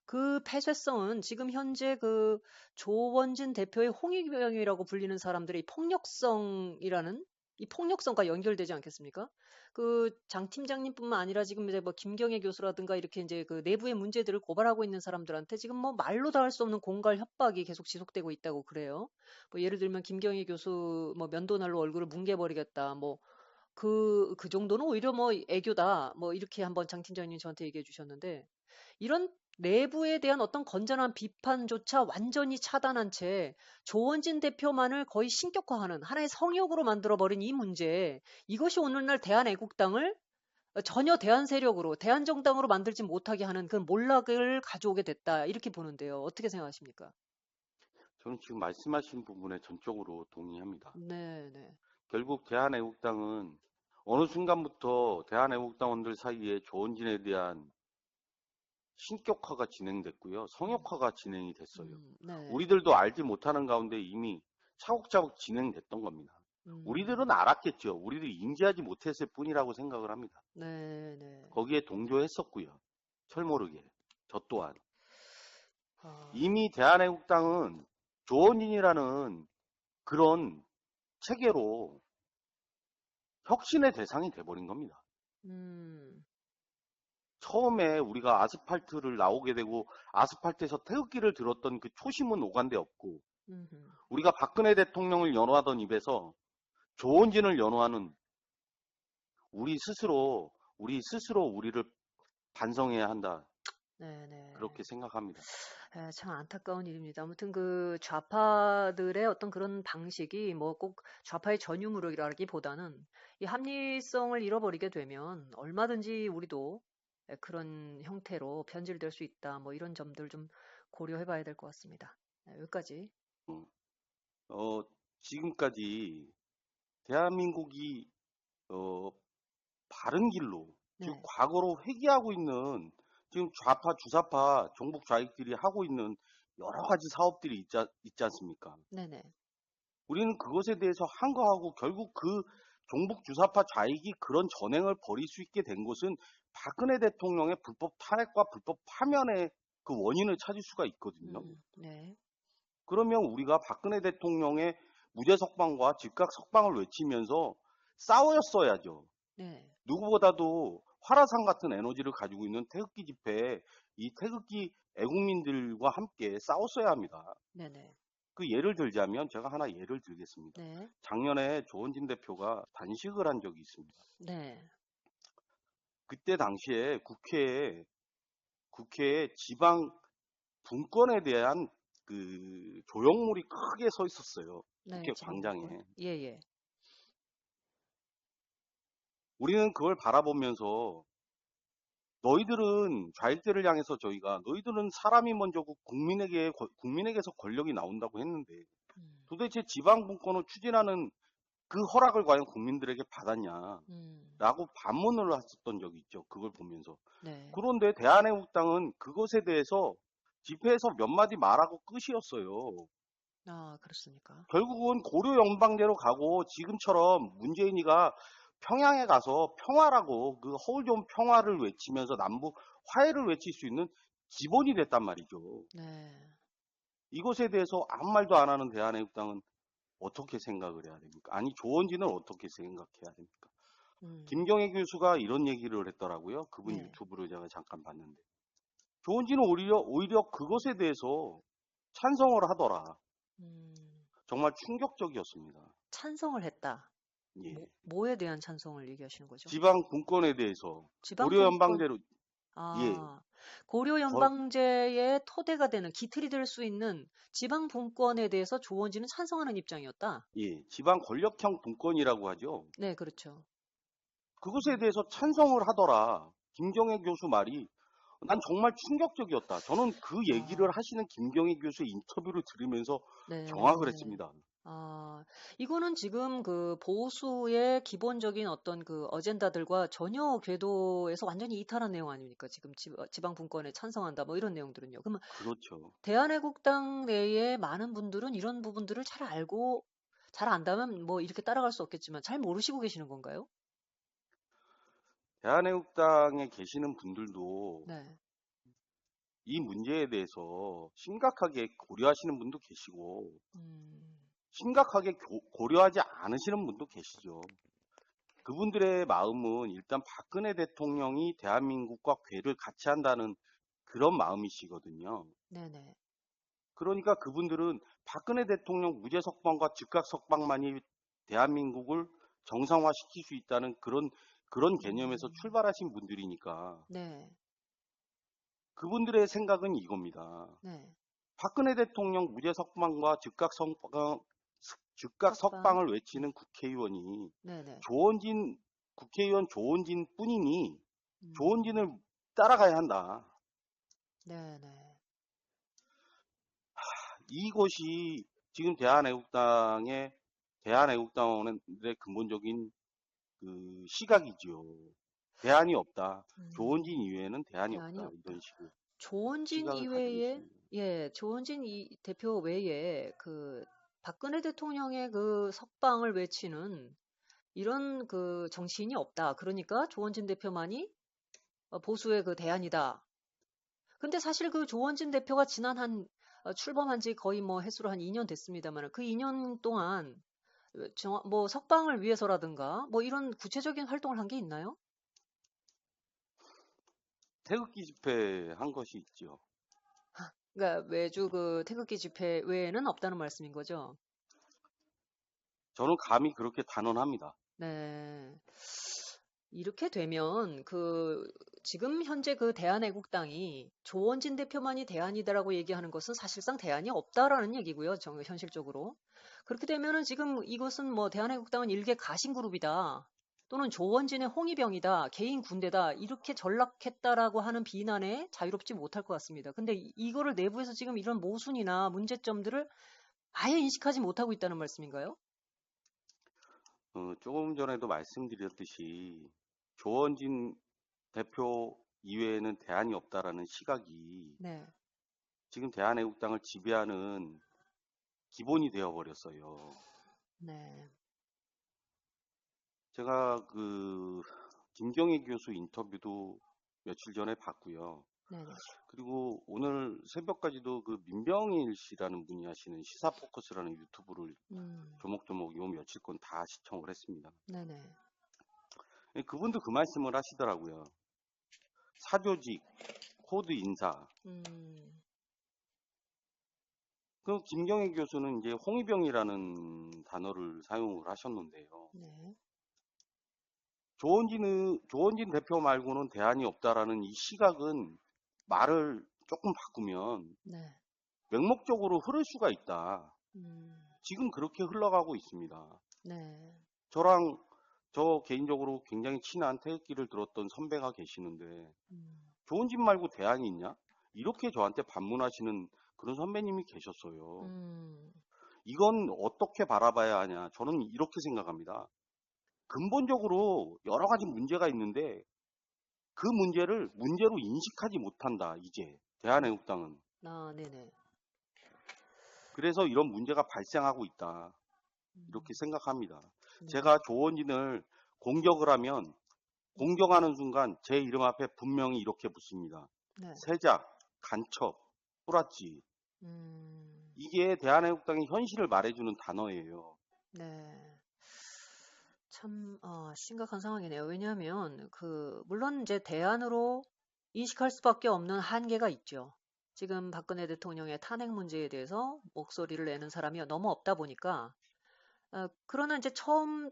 [SPEAKER 1] 그 폐쇄성은 지금 현재 그 조원진 대표의 홍위병이라고 불리는 사람들의 폭력성이라는 이 폭력성과 연결되지 않겠습니까? 그 장 팀장님뿐만 아니라 지금 이제 뭐 김경애 교수라든가 이렇게 이제 그 내부의 문제들을 고발하고 있는 사람들한테 지금 뭐 말로 다 할 수 없는 공갈 협박이 계속 지속되고 있다고 그래요. 뭐 예를 들면 김경애 교수 뭐 면도날로 얼굴을 뭉개버리겠다. 뭐 그 정도는 오히려 뭐 애교다. 뭐 이렇게 한번 장 팀장님 저한테 얘기해 주셨는데 이런 내부에 대한 어떤 건전한 비판조차 완전히 차단한 채 조원진 대표만을 거의 신격화하는 하나의 성역으로 만들어버린 이 문제, 이것이 오늘날 대한애국당을 전혀 대한 세력으로, 대한정당으로 만들지 못하게 하는 그 몰락을 가져오게 됐다. 이렇게 보는데요. 어떻게 생각하십니까?
[SPEAKER 2] 저는 지금 말씀하신 부분에 전적으로 동의합니다.
[SPEAKER 1] 네, 네.
[SPEAKER 2] 결국 대한애국당은 어느 순간부터 대한애국당원들 사이에 조원진에 대한 신격화가 진행됐고요.
[SPEAKER 1] 음,
[SPEAKER 2] 성역화가 진행이 됐어요.
[SPEAKER 1] 네.
[SPEAKER 2] 우리들도 알지 못하는 가운데 이미 차곡차곡 진행됐던 겁니다.
[SPEAKER 1] 음,
[SPEAKER 2] 우리들은 알았겠죠. 우리들이 인지하지 못했을 뿐이라고 생각을 합니다.
[SPEAKER 1] 네, 네.
[SPEAKER 2] 거기에 동조했었고요. 철모르게. 저 또한.
[SPEAKER 1] 아,
[SPEAKER 2] 이미 대한애국당은 조원진이라는 그런 체계로 혁신의 대상이 돼버린 겁니다.
[SPEAKER 1] 음,
[SPEAKER 2] 처음에 우리가 아스팔트를 나오게 되고 아스팔트에서 태극기를 들었던 그 초심은 오간데 없고
[SPEAKER 1] 음,
[SPEAKER 2] 우리가 박근혜 대통령을 연호하던 입에서 조원진을 연호하는 우리 스스로 우리를 반성해야 한다.
[SPEAKER 1] 네네.
[SPEAKER 2] 그렇게 생각합니다.
[SPEAKER 1] 참 안타까운 일입니다. 아무튼 그 좌파들의 어떤 그런 방식이 뭐 꼭 좌파의 전유물이라기보다는 이 합리성을 잃어버리게 되면 얼마든지 우리도 그런 형태로 변질될 수 있다. 뭐 이런 점들 좀 고려해 봐야 될 것 같습니다. 여기까지.
[SPEAKER 2] 음, 어, 지금까지 대한민국이 어, 바른 길로 즉
[SPEAKER 1] 네.
[SPEAKER 2] 과거로 회귀하고 있는 지금 좌파, 주사파, 종북 좌익들이 하고 있는 여러 가지 사업들이 있지 않습니까?
[SPEAKER 1] 네네.
[SPEAKER 2] 우리는 그것에 대해서 항거하고 결국 그 종북 주사파 좌익이 그런 전행을 벌일 수 있게 된 것은 박근혜 대통령의 불법 탄핵과 불법 파면의 그 원인을 찾을 수가 있거든요.
[SPEAKER 1] 네.
[SPEAKER 2] 그러면 우리가 박근혜 대통령의 무죄 석방과 즉각 석방을 외치면서 싸웠어야죠.
[SPEAKER 1] 네.
[SPEAKER 2] 누구보다도 화라산 같은 에너지를 가지고 있는 태극기 집회에 이 태극기 애국민들과 함께 싸웠어야 합니다.
[SPEAKER 1] 네네.
[SPEAKER 2] 그 예를 들자면 제가 하나 예를 들겠습니다.
[SPEAKER 1] 네.
[SPEAKER 2] 작년에 조원진 대표가 단식을 한 적이 있습니다.
[SPEAKER 1] 네.
[SPEAKER 2] 그때 당시에 국회에 지방 분권에 대한 그 조형물이 크게 서 있었어요.
[SPEAKER 1] 네.
[SPEAKER 2] 국회
[SPEAKER 1] 지방분권.
[SPEAKER 2] 광장에.
[SPEAKER 1] 예예.
[SPEAKER 2] 우리는 그걸 바라보면서 너희들은 좌익들을 향해서 저희가 너희들은 사람이 먼저고 국민에게서 권력이 나온다고 했는데
[SPEAKER 1] 음.
[SPEAKER 2] 도대체 지방 분권을 추진하는 그 허락을 과연 국민들에게 받았냐?
[SPEAKER 1] 음.
[SPEAKER 2] 라고 반문을 했었던 적이 있죠. 그걸 보면서.
[SPEAKER 1] 네.
[SPEAKER 2] 그런데 대한애국당은 그것에 대해서 집회에서 몇 마디 말하고 끝이었어요.
[SPEAKER 1] 아, 그렇습니까?
[SPEAKER 2] 결국은 고려 연방제로 가고 지금처럼 문재인이가 평양에 가서 평화라고 그 허울 좋은 평화를 외치면서 남북 화해를 외칠 수 있는 기본이 됐단 말이죠.
[SPEAKER 1] 네.
[SPEAKER 2] 이것에 대해서 아무 말도 안 하는 대한애국당은 어떻게 생각을 해야 됩니까? 아니 조원진은 어떻게 생각해야 됩니까?
[SPEAKER 1] 음.
[SPEAKER 2] 김경애 교수가 이런 얘기를 했더라고요. 그분
[SPEAKER 1] 네.
[SPEAKER 2] 유튜브를 제가 잠깐 봤는데. 조원진은 오히려 그것에 대해서 찬성을 하더라.
[SPEAKER 1] 음.
[SPEAKER 2] 정말 충격적이었습니다.
[SPEAKER 1] 찬성을 했다.
[SPEAKER 2] 예.
[SPEAKER 1] 뭐에 대한 찬성을 얘기하시는 거죠?
[SPEAKER 2] 지방 분권에 대해서
[SPEAKER 1] 지방
[SPEAKER 2] 고려
[SPEAKER 1] 분권.
[SPEAKER 2] 연방제로 예.
[SPEAKER 1] 아, 고려
[SPEAKER 2] 거-
[SPEAKER 1] 연방제의 토대가 되는 기틀이 될 수 있는 지방 분권에 대해서 조원진은 찬성하는 입장이었다.
[SPEAKER 2] 예. 지방 권력형 분권이라고 하죠.
[SPEAKER 1] 네, 그렇죠.
[SPEAKER 2] 그것에 대해서 찬성을 하더라. 김경애 교수 말이 난 정말 충격적이었다. 저는 그 얘기를
[SPEAKER 1] 아,
[SPEAKER 2] 하시는 김경애 교수의 인터뷰를 들으면서 경악을
[SPEAKER 1] 네.
[SPEAKER 2] 했습니다.
[SPEAKER 1] 아, 이거는 지금 그 보수의 기본적인 어떤 그 어젠다들과 전혀 궤도에서 완전히 이탈한 내용 아닙니까? 지금 지방 분권에 찬성한다 뭐 이런 내용들은요. 그러면
[SPEAKER 2] 그렇죠.
[SPEAKER 1] 대한애국당 내에 많은 분들은 이런 부분들을 잘 알고 잘 안다면 뭐 이렇게 따라갈 수 없겠지만 잘 모르시고 계시는 건가요?
[SPEAKER 2] 대한애국당에 계시는 분들도
[SPEAKER 1] 네.
[SPEAKER 2] 이 문제에 대해서 심각하게 고려하시는 분도 계시고
[SPEAKER 1] 음,
[SPEAKER 2] 심각하게 고려하지 않으시는 분도 계시죠. 그분들의 마음은 일단 박근혜 대통령이 대한민국과 궤를 같이 한다는 그런 마음이시거든요.
[SPEAKER 1] 네네.
[SPEAKER 2] 그러니까 그분들은 박근혜 대통령 무죄 석방과 즉각 석방만이 대한민국을 정상화시킬 수 있다는 그런 개념에서
[SPEAKER 1] 음,
[SPEAKER 2] 출발하신 분들이니까
[SPEAKER 1] 네.
[SPEAKER 2] 그분들의 생각은 이겁니다.
[SPEAKER 1] 네.
[SPEAKER 2] 박근혜 대통령 무죄 석방과 즉각
[SPEAKER 1] 석방.
[SPEAKER 2] 석방을 외치는 국회의원이
[SPEAKER 1] 네네.
[SPEAKER 2] 조원진 국회의원 조원진 뿐이니
[SPEAKER 1] 음,
[SPEAKER 2] 조원진을 따라가야 한다.
[SPEAKER 1] 네네.
[SPEAKER 2] 이것이 지금 대한애국당의 근본적인 그 시각이지요. 대안이 없다.
[SPEAKER 1] 음,
[SPEAKER 2] 조원진 이외에는 대안이
[SPEAKER 1] 대안이
[SPEAKER 2] 없다. 이런
[SPEAKER 1] 없다.
[SPEAKER 2] 식의
[SPEAKER 1] 조원진
[SPEAKER 2] 시각을 가지고
[SPEAKER 1] 이외에,
[SPEAKER 2] 있습니다.
[SPEAKER 1] 예, 조원진 대표 외에 그 박근혜 대통령의 그 석방을 외치는 이런 그 정치인이 없다. 그러니까 조원진 대표만이 보수의 그 대안이다. 근데 사실 그 조원진 대표가 지난 출범한 지 거의 뭐 횟수로 한 2년 됐습니다만 그 2년 동안 뭐 석방을 위해서라든가 뭐 이런 구체적인 활동을 한 게 있나요?
[SPEAKER 2] 태극기 집회 한 것이 있죠.
[SPEAKER 1] 그러니까 매주 그 태극기 집회 외에는 없다는 말씀인 거죠.
[SPEAKER 2] 저는 감히 그렇게 단언합니다.
[SPEAKER 1] 네. 이렇게 되면 지금 현재 그 대한애국당이 조원진 대표만이 대안이다라고 얘기하는 것은 사실상 대안이 없다라는 얘기고요. 현실적으로. 그렇게 되면은 지금 이것은 뭐 대한애국당은 일개 가신그룹이다. 또는 조원진의 홍위병이다. 개인 군대다. 이렇게 전락했다라고 하는 비난에 자유롭지 못할 것 같습니다. 근데 이거를 내부에서 지금 이런 모순이나 문제점들을 아예 인식하지 못하고 있다는 말씀인가요?
[SPEAKER 2] 조금 전에도 말씀드렸듯이 조원진 대표 이외에는 대안이 없다라는 시각이
[SPEAKER 1] 네.
[SPEAKER 2] 지금 대한애국당을 지배하는 기본이 되어버렸어요.
[SPEAKER 1] 네.
[SPEAKER 2] 제가 김경애 교수 인터뷰도 며칠 전에 봤고요.
[SPEAKER 1] 네네.
[SPEAKER 2] 그리고 오늘 새벽까지도 그 민병일 씨라는 분이 하시는 시사 포커스라는 유튜브를 조목조목 요 며칠권 다 시청을 했습니다.
[SPEAKER 1] 네네.
[SPEAKER 2] 그분도 그 말씀을 하시더라고요. 사조직, 코드 인사. 그 김경애 교수는 이제 홍위병이라는 단어를 사용을 하셨는데요.
[SPEAKER 1] 네.
[SPEAKER 2] 조원진 대표 말고는 대안이 없다라는 이 시각은 말을 조금 바꾸면
[SPEAKER 1] 네.
[SPEAKER 2] 맹목적으로 흐를 수가 있다.
[SPEAKER 1] 음.
[SPEAKER 2] 지금 그렇게 흘러가고 있습니다.
[SPEAKER 1] 네.
[SPEAKER 2] 저 개인적으로 굉장히 친한 태극기를 들었던 선배가 계시는데
[SPEAKER 1] 음.
[SPEAKER 2] 조원진 말고 대안이 있냐? 이렇게 저한테 반문하시는 그런 선배님이 계셨어요. 이건 어떻게 바라봐야 하냐? 저는 이렇게 생각합니다. 근본적으로 여러 가지 문제가 있는데 그 문제를 문제로 인식하지 못한다. 이제 대한애국당은.
[SPEAKER 1] 아, 네네.
[SPEAKER 2] 그래서 이런 문제가 발생하고 있다. 이렇게
[SPEAKER 1] 음.
[SPEAKER 2] 생각합니다.
[SPEAKER 1] 네.
[SPEAKER 2] 제가 조원진을 공격을 하면 공격하는 순간 제 이름 앞에 분명히 이렇게 붙습니다.
[SPEAKER 1] 네.
[SPEAKER 2] 세작, 간첩, 뿌라찌. 이게 대한애국당의 현실을 말해주는 단어예요.
[SPEAKER 1] 네. 참, 심각한 상황이네요. 왜냐하면, 물론 이제 대안으로 인식할 수밖에 없는 한계가 있죠. 지금 박근혜 대통령의 탄핵 문제에 대해서 목소리를 내는 사람이 너무 없다 보니까, 그러나 이제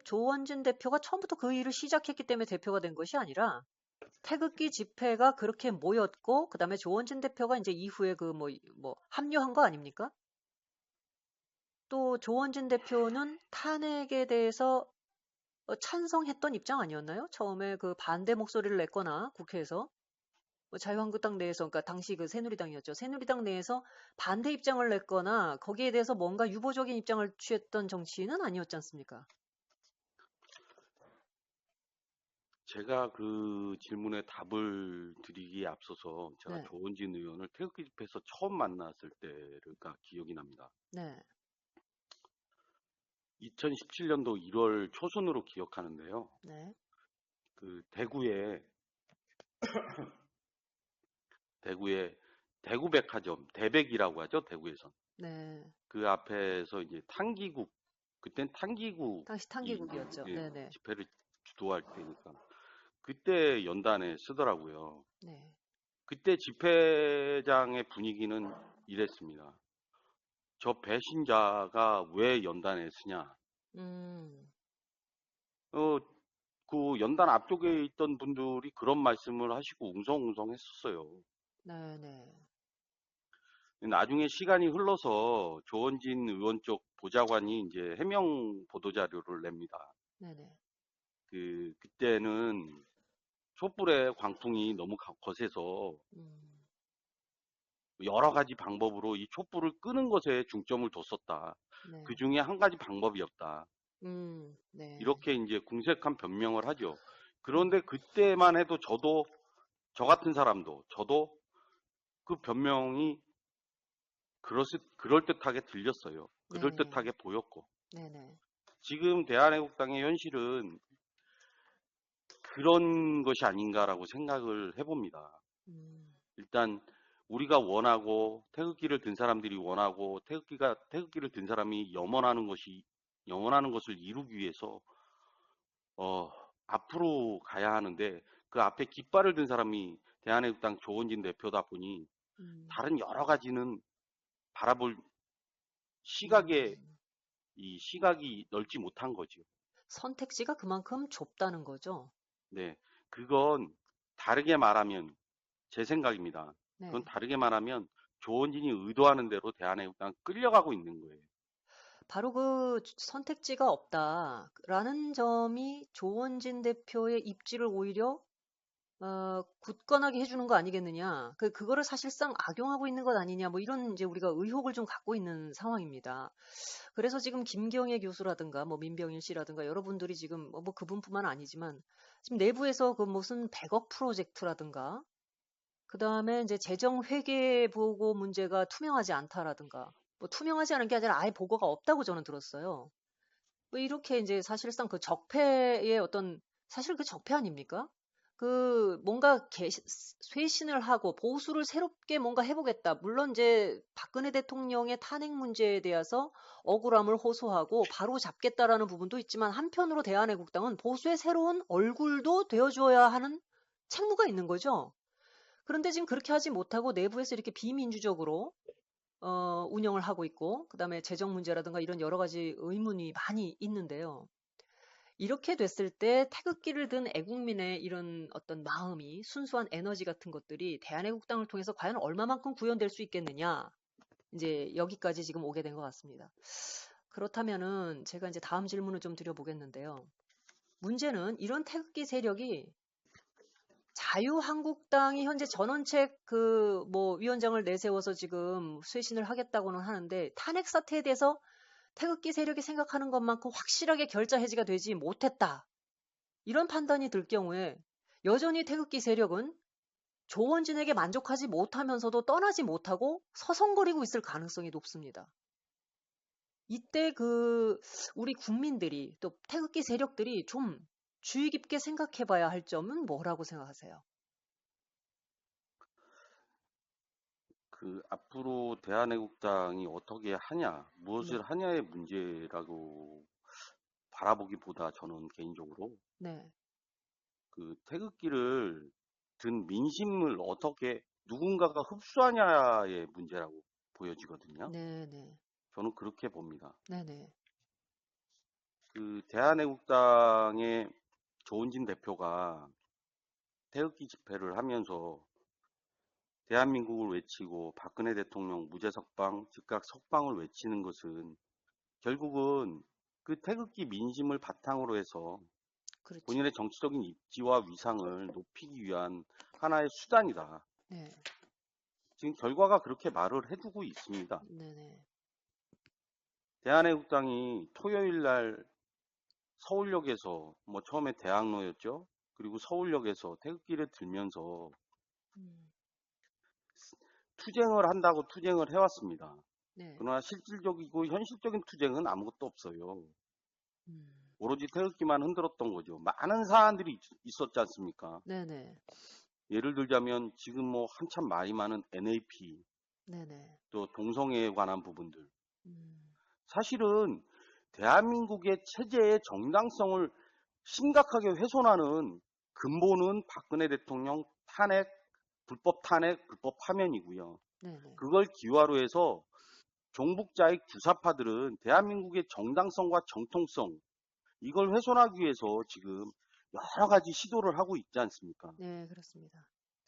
[SPEAKER 1] 조원진 대표가 처음부터 그 일을 시작했기 때문에 대표가 된 것이 아니라, 태극기 집회가 그렇게 모였고, 그 다음에 조원진 대표가 이제 이후에 합류한 거 아닙니까? 또 조원진 대표는 탄핵에 대해서 찬성했던 입장 아니었나요? 처음에 그 반대 목소리를 냈거나 국회에서 자유한국당 내에서, 그러니까 당시 그 새누리당이었죠. 새누리당 내에서 반대 입장을 냈거나 거기에 대해서 뭔가 유보적인 입장을 취했던 정치인은 아니었지 않습니까?
[SPEAKER 2] 제가 그 질문에 답을 드리기에 앞서서 제가
[SPEAKER 1] 네,
[SPEAKER 2] 조원진 의원을 태극기 집회에서 처음 만났을 때가 기억이 납니다.
[SPEAKER 1] 네,
[SPEAKER 2] 2017년도 1월 초순으로 기억하는데요.
[SPEAKER 1] 네,
[SPEAKER 2] 그 대구에 대구백화점, 대백이라고 하죠, 대구에선.
[SPEAKER 1] 네.
[SPEAKER 2] 그 앞에서 이제 그땐 탄기국이
[SPEAKER 1] 당시
[SPEAKER 2] 이제
[SPEAKER 1] 탄기국이었죠. 네, 네,
[SPEAKER 2] 집회를 주도할 때니까. 그때 연단에 쓰더라고요.
[SPEAKER 1] 네.
[SPEAKER 2] 그때 집회장의 분위기는 이랬습니다. 저 배신자가 왜 연단에 쓰냐.
[SPEAKER 1] 음,
[SPEAKER 2] 어, 그 연단 앞쪽에 있던 분들이 그런 말씀을 하시고 웅성웅성 했었어요.
[SPEAKER 1] 네, 네,
[SPEAKER 2] 나중에 시간이 흘러서 조원진 의원 쪽 보좌관이 이제 해명 보도자료를 냅니다.
[SPEAKER 1] 네, 네.
[SPEAKER 2] 그때는 촛불의 광풍이 너무 거세서
[SPEAKER 1] 음,
[SPEAKER 2] 여러 가지 방법으로 이 촛불을 끄는 것에 중점을 뒀었다.
[SPEAKER 1] 네,
[SPEAKER 2] 그 중에 한 가지 방법이었다.
[SPEAKER 1] 네,
[SPEAKER 2] 이렇게 이제 궁색한 변명을 하죠.
[SPEAKER 1] 음,
[SPEAKER 2] 그런데 그때만 해도 저 같은 사람도, 저도 그 변명이 그럴듯하게 들렸어요.
[SPEAKER 1] 네,
[SPEAKER 2] 그럴듯하게 보였고.
[SPEAKER 1] 네, 네.
[SPEAKER 2] 지금 대한애국당의 현실은 그런 것이 아닌가라고 생각을 해봅니다.
[SPEAKER 1] 음,
[SPEAKER 2] 일단 우리가 원하고 태극기를 든 사람들이 원하고 태극기를 든 사람이 염원하는 것을 이루기 위해서 어, 앞으로 가야 하는데 그 앞에 깃발을 든 사람이 대한애국당 조원진 대표다 보니
[SPEAKER 1] 음,
[SPEAKER 2] 다른 여러 가지는 바라볼 시각에
[SPEAKER 1] 음.
[SPEAKER 2] 이 시각이 넓지 못한 거죠.
[SPEAKER 1] 선택지가 그만큼 좁다는 거죠.
[SPEAKER 2] 네. 그건 다르게 말하면 제 생각입니다. 그건
[SPEAKER 1] 네.
[SPEAKER 2] 다르게 말하면 조원진이 의도하는 대로 대한애국당 끌려가고 있는 거예요.
[SPEAKER 1] 바로 그 선택지가 없다라는 점이 조원진 대표의 입지를 오히려 굳건하게 해주는 거 아니겠느냐. 그거를 사실상 악용하고 있는 것 아니냐. 뭐 이런 이제 우리가 의혹을 좀 갖고 있는 상황입니다. 그래서 지금 김경애 교수라든가 뭐 민병일 씨라든가 여러분들이 지금 뭐 그분뿐만 아니지만 지금 내부에서 그 무슨 100억 프로젝트라든가 그 다음에 이제 재정 회계 보고 문제가 투명하지 않다라든가 뭐 투명하지 않은 게 아니라 아예 보고가 없다고 저는 들었어요. 뭐 이렇게 이제 사실상 그 적폐의 어떤 사실 그 적폐 아닙니까? 그 뭔가 쇄신을 하고 보수를 새롭게 뭔가 해보겠다. 물론 이제 박근혜 대통령의 탄핵 문제에 대해서 억울함을 호소하고 바로 잡겠다라는 부분도 있지만 한편으로 대한애국당은 보수의 새로운 얼굴도 되어줘야 하는 책무가 있는 거죠. 그런데 지금 그렇게 하지 못하고 내부에서 이렇게 비민주적으로 운영을 하고 있고 그다음에 재정 문제라든가 이런 여러 가지 의문이 많이 있는데요. 이렇게 됐을 때 태극기를 든 애국민의 이런 어떤 마음이 순수한 에너지 같은 것들이 대한애국당을 통해서 과연 얼마만큼 구현될 수 있겠느냐. 이제 여기까지 지금 오게 된 것 같습니다. 그렇다면은 제가 이제 다음 질문을 좀 드려보겠는데요. 문제는 이런 태극기 세력이 자유한국당이 현재 전원책 그 뭐 위원장을 내세워서 지금 쇄신을 하겠다고는 하는데 탄핵 사태에 대해서 태극기 세력이 생각하는 것만큼 확실하게 결자 해지가 되지 못했다. 이런 판단이 들 경우에 여전히 태극기 세력은 조원진에게 만족하지 못하면서도 떠나지 못하고 서성거리고 있을 가능성이 높습니다. 이때 그 우리 국민들이 또 태극기 세력들이 좀 주의 깊게 생각해 봐야 할 점은 뭐라고 생각하세요?
[SPEAKER 2] 그 앞으로 대한애국당이 어떻게 하냐,
[SPEAKER 1] 네,
[SPEAKER 2] 무엇을 하냐의 문제라고 바라보기보다 저는 개인적으로
[SPEAKER 1] 네,
[SPEAKER 2] 그 태극기를 든 민심을 어떻게 누군가가 흡수하냐의 문제라고 보여지거든요.
[SPEAKER 1] 네, 네,
[SPEAKER 2] 저는 그렇게 봅니다.
[SPEAKER 1] 네, 네,
[SPEAKER 2] 그 대한애국당의 조은진 대표가 태극기 집회를 하면서 대한민국을 외치고 박근혜 대통령 무죄 석방, 즉각 석방을 외치는 것은 결국은 그 태극기 민심을 바탕으로 해서
[SPEAKER 1] 그렇죠.
[SPEAKER 2] 본인의 정치적인 입지와 위상을 높이기 위한 하나의 수단이다.
[SPEAKER 1] 네,
[SPEAKER 2] 지금 결과가 그렇게 말을 해주고 있습니다.
[SPEAKER 1] 네, 네,
[SPEAKER 2] 대한애국당이 토요일 날 서울역에서 뭐 처음에 대학로였죠. 그리고 서울역에서 태극기를 들면서
[SPEAKER 1] 음,
[SPEAKER 2] 투쟁을 한다고 투쟁을 해왔습니다.
[SPEAKER 1] 네,
[SPEAKER 2] 그러나 실질적이고 현실적인 투쟁은 아무것도 없어요.
[SPEAKER 1] 음,
[SPEAKER 2] 오로지 태극기만 흔들었던 거죠. 많은 사안들이 있었지 않습니까?
[SPEAKER 1] 네, 네,
[SPEAKER 2] 예를 들자면 지금 뭐 한참 말이 많은 NAP,
[SPEAKER 1] 네, 네,
[SPEAKER 2] 또 동성애에 관한 부분들.
[SPEAKER 1] 음,
[SPEAKER 2] 사실은 대한민국의 체제의 정당성을 심각하게 훼손하는 근본은 박근혜 대통령 탄핵, 불법 탄핵, 불법 파면이고요.
[SPEAKER 1] 네, 네,
[SPEAKER 2] 그걸 기화로 해서 종북자의 규사파들은 대한민국의 정당성과 정통성, 이걸 훼손하기 위해서 지금 여러 가지 시도를 하고 있지 않습니까?
[SPEAKER 1] 네, 그렇습니다.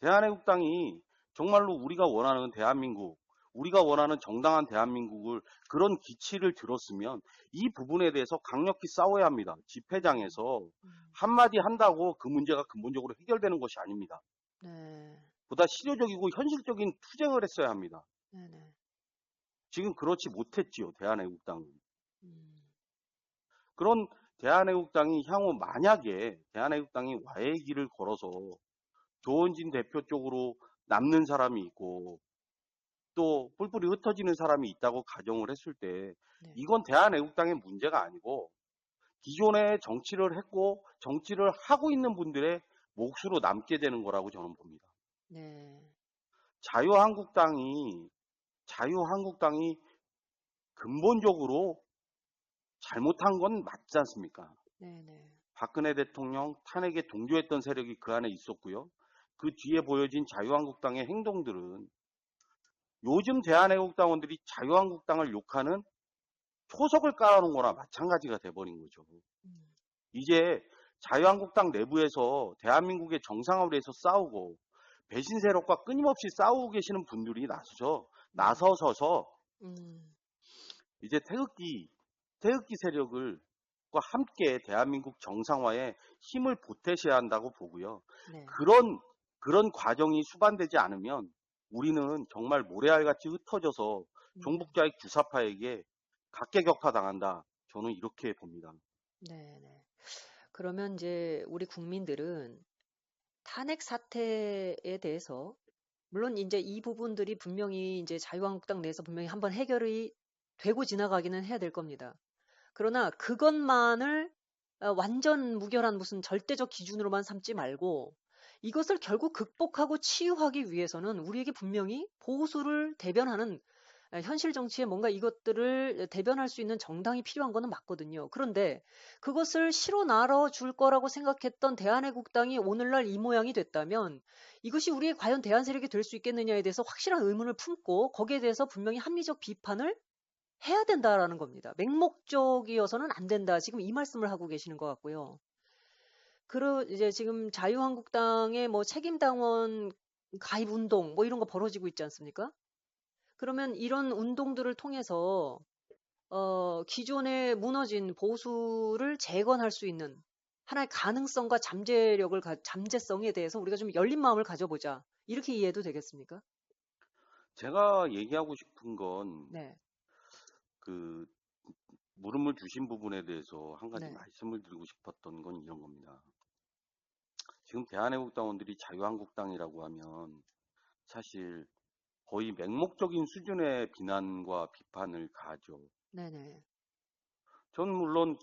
[SPEAKER 2] 대한애국당이 정말로 우리가 원하는 대한민국, 우리가 원하는 정당한 대한민국을 그런 기치를 들었으면 이 부분에 대해서 강력히 싸워야 합니다.
[SPEAKER 1] 음,
[SPEAKER 2] 집회장에서
[SPEAKER 1] 음,
[SPEAKER 2] 한마디 한다고 그 문제가 근본적으로 해결되는 것이 아닙니다.
[SPEAKER 1] 네,
[SPEAKER 2] 보다 실효적이고 현실적인 투쟁을 했어야 합니다.
[SPEAKER 1] 네, 네,
[SPEAKER 2] 지금 그렇지 못했지요, 대한애국당은.
[SPEAKER 1] 음,
[SPEAKER 2] 그런 대한애국당이 향후 만약에 대한애국당이 와해의 길을 걸어서 조원진 대표 쪽으로 남는 사람이 있고 또 뿔뿔이 흩어지는 사람이 있다고 가정을 했을 때
[SPEAKER 1] 네,
[SPEAKER 2] 이건 대한애국당의 문제가 아니고 기존에 정치를 했고 정치를 하고 있는 분들의 몫으로 남게 되는 거라고 저는 봅니다.
[SPEAKER 1] 네,
[SPEAKER 2] 자유한국당이 자유한국당이 근본적으로 잘못한 건 맞지 않습니까?
[SPEAKER 1] 네, 네,
[SPEAKER 2] 박근혜 대통령 탄핵에 동조했던 세력이 그 안에 있었고요. 그 뒤에 보여진 자유한국당의 행동들은 요즘 대한애국당원들이 자유한국당을 욕하는 초석을 깔아놓은 거나 마찬가지가 돼버린 거죠.
[SPEAKER 1] 음,
[SPEAKER 2] 이제 자유한국당 내부에서 대한민국의 정상화를 위해서 싸우고 배신 세력과 끊임없이 싸우고 계시는 분들이 나서서
[SPEAKER 1] 음,
[SPEAKER 2] 이제 태극기 세력과 함께 대한민국 정상화에 힘을 보태셔야 한다고 보고요.
[SPEAKER 1] 네.
[SPEAKER 2] 그런 과정이 수반되지 않으면 우리는 정말 모래알같이 흩어져서 종북자익 주사파에게 각계격파당한다. 저는 이렇게 봅니다.
[SPEAKER 1] 네, 네. 그러면 이제 우리 국민들은 탄핵 사태에 대해서 물론 이제 이 부분들이 분명히 이제 자유한국당 내에서 분명히 한번 해결이 되고 지나가기는 해야 될 겁니다. 그러나 그것만을 완전 무결한 무슨 절대적 기준으로만 삼지 말고 이것을 결국 극복하고 치유하기 위해서는 우리에게 분명히 보수를 대변하는 현실 정치에 뭔가 이것들을 대변할 수 있는 정당이 필요한 거는 맞거든요. 그런데 그것을 실어 나눠줄 거라고 생각했던 대한애국당이 오늘날 이 모양이 됐다면 이것이 우리의 과연 대안 세력이 될 수 있겠느냐에 대해서 확실한 의문을 품고 거기에 대해서 분명히 합리적 비판을 해야 된다라는 겁니다. 맹목적이어서는 안 된다. 지금 이 말씀을 하고 계시는 것 같고요. 이제 지금 자유한국당의 뭐 책임당원 가입 운동 뭐 이런 거 벌어지고 있지 않습니까? 그러면 이런 운동들을 통해서 기존에 무너진 보수를 재건할 수 있는 하나의 가능성과 잠재성에 대해서 우리가 좀 열린 마음을 가져보자. 이렇게 이해해도 되겠습니까?
[SPEAKER 2] 제가 얘기하고 싶은 건
[SPEAKER 1] 네,
[SPEAKER 2] 그 물음을 주신 부분에 대해서 한 가지
[SPEAKER 1] 네,
[SPEAKER 2] 말씀을 드리고 싶었던 건 이런 겁니다. 지금 대한애국당원들이 자유한국당이라고 하면 사실 거의 맹목적인 수준의 비난과 비판을 가하죠.
[SPEAKER 1] 네네.
[SPEAKER 2] 전 물론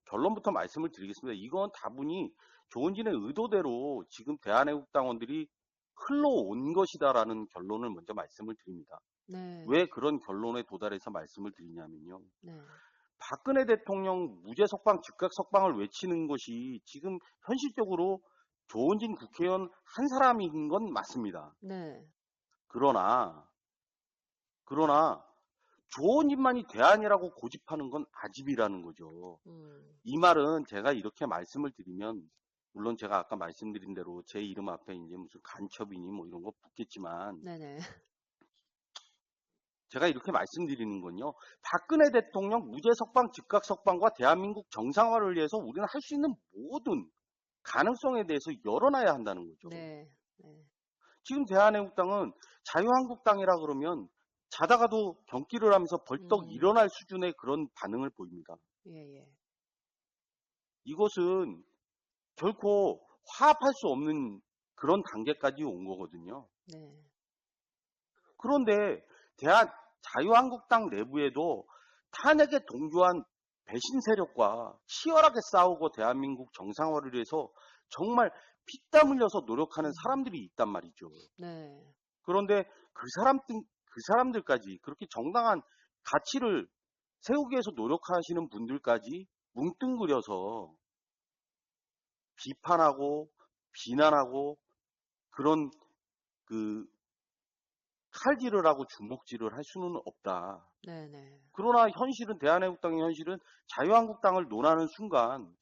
[SPEAKER 2] 결론부터 말씀을 드리겠습니다. 이건 다분히 조은진의 의도대로 지금 대한애국당원들이 흘러온 것이다라는 결론을 먼저 말씀을 드립니다.
[SPEAKER 1] 네,
[SPEAKER 2] 왜 그런 결론에 도달해서 말씀을 드리냐면요.
[SPEAKER 1] 네,
[SPEAKER 2] 박근혜 대통령 무죄 석방, 즉각 석방을 외치는 것이 지금 현실적으로 조은진 국회의원 한 사람인 건 맞습니다.
[SPEAKER 1] 네,
[SPEAKER 2] 그러나 조은진만이 대안이라고 고집하는 건 아집이라는 거죠.
[SPEAKER 1] 음,
[SPEAKER 2] 이 말은 제가 이렇게 말씀을 드리면 물론 제가 아까 말씀드린 대로 제 이름 앞에 이제 무슨 간첩이니 뭐 이런 거 붙겠지만
[SPEAKER 1] 네네,
[SPEAKER 2] 제가 이렇게 말씀드리는 건요. 박근혜 대통령 무죄 석방, 즉각 석방과 대한민국 정상화를 위해서 우리는 할 수 있는 모든 가능성에 대해서 열어놔야 한다는 거죠.
[SPEAKER 1] 네, 네,
[SPEAKER 2] 지금 대한애국당은 자유한국당이라 그러면 자다가도 경기를 하면서 벌떡 일어날 수준의 그런 반응을 보입니다.
[SPEAKER 1] 예, 예,
[SPEAKER 2] 이것은 결코 화합할 수 없는 그런 단계까지 온 거거든요.
[SPEAKER 1] 네,
[SPEAKER 2] 그런데 자유한국당 내부에도 탄핵에 동조한 배신 세력과 치열하게 싸우고 대한민국 정상화를 위해서 정말 피땀 흘려서 노력하는 사람들이 있단 말이죠.
[SPEAKER 1] 네,
[SPEAKER 2] 그런데 그 사람들까지 그렇게 정당한 가치를 세우기 위해서 노력하시는 분들까지 뭉뚱그려서 비판하고 비난하고 그런 그 칼질을 하고 주먹질을 할 수는 없다.
[SPEAKER 1] 네, 네,
[SPEAKER 2] 그러나 현실은 대한애국당의 현실은 자유한국당을 논하는 순간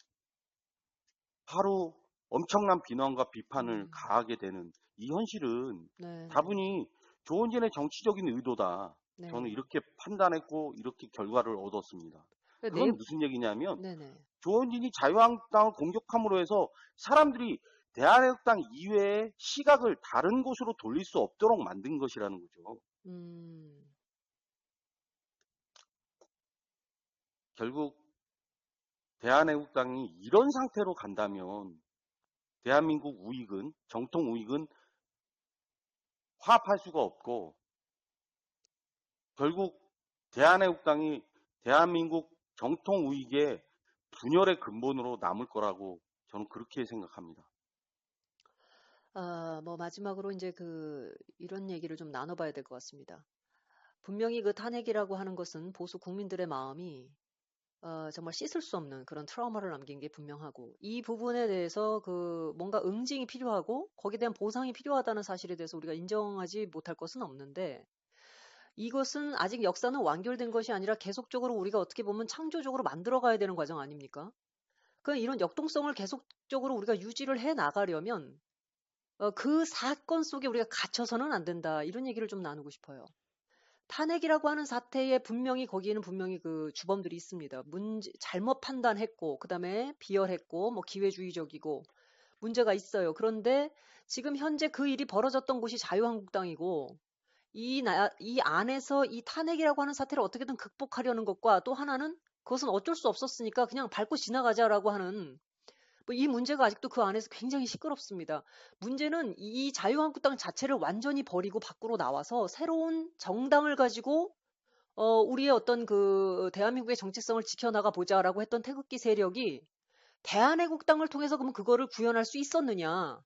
[SPEAKER 2] 바로 엄청난 비난과 비판을 가하게 되는 이 현실은
[SPEAKER 1] 네, 네,
[SPEAKER 2] 다분히 조은진의 정치적인 의도다. 저는
[SPEAKER 1] 네.
[SPEAKER 2] 이렇게 판단했고 이렇게 결과를 얻었습니다.
[SPEAKER 1] 그러니까
[SPEAKER 2] 그건 무슨 얘기냐면
[SPEAKER 1] 네네.
[SPEAKER 2] 조은진이 자유한국당을 공격함으로 해서 사람들이 대한애국당 이외의 시각을 다른 곳으로 돌릴 수 없도록 만든 것이라는 거죠.
[SPEAKER 1] 음,
[SPEAKER 2] 결국 대한애국당이 이런 상태로 간다면 대한민국 우익은 정통 우익은 화합할 수가 없고 결국 대한애국당이 대한민국 정통 우익의 분열의 근본으로 남을 거라고 저는 그렇게 생각합니다.
[SPEAKER 1] 뭐 마지막으로 이제 이런 얘기를 좀 나눠봐야 될 것 같습니다. 분명히 그 탄핵이라고 하는 것은 보수 국민들의 마음이 정말 씻을 수 없는 그런 트라우마를 남긴 게 분명하고 이 부분에 대해서 뭔가 응징이 필요하고 거기에 대한 보상이 필요하다는 사실에 대해서 우리가 인정하지 못할 것은 없는데 이것은 아직 역사는 완결된 것이 아니라 계속적으로 우리가 어떻게 보면 창조적으로 만들어가야 되는 과정 아닙니까?
[SPEAKER 3] 그 이런 역동성을 계속적으로 우리가 유지를 해 나가려면 그 사건 속에 우리가 갇혀서는 안 된다. 이런 얘기를 좀 나누고 싶어요. 탄핵이라고 하는 사태에 거기에는 분명히 그 주범들이 있습니다. 잘못 판단했고, 그 다음에 비열했고, 뭐 기회주의적이고, 문제가 있어요. 그런데 지금 현재 그 일이 벌어졌던 곳이 자유한국당이고, 이 안에서 이 탄핵이라고 하는 사태를 어떻게든 극복하려는 것과 또 하나는 그것은 어쩔 수 없었으니까 그냥 밟고 지나가자라고 하는 이 문제가 아직도 그 안에서 굉장히 시끄럽습니다. 문제는 이 자유한국당 자체를 완전히 버리고 밖으로 나와서 새로운 정당을 가지고 우리의 어떤 그 대한민국의 정체성을 지켜나가 보자라고 했던 태극기 세력이 대한애국당을 통해서 그러면 그거를 구현할 수 있었느냐?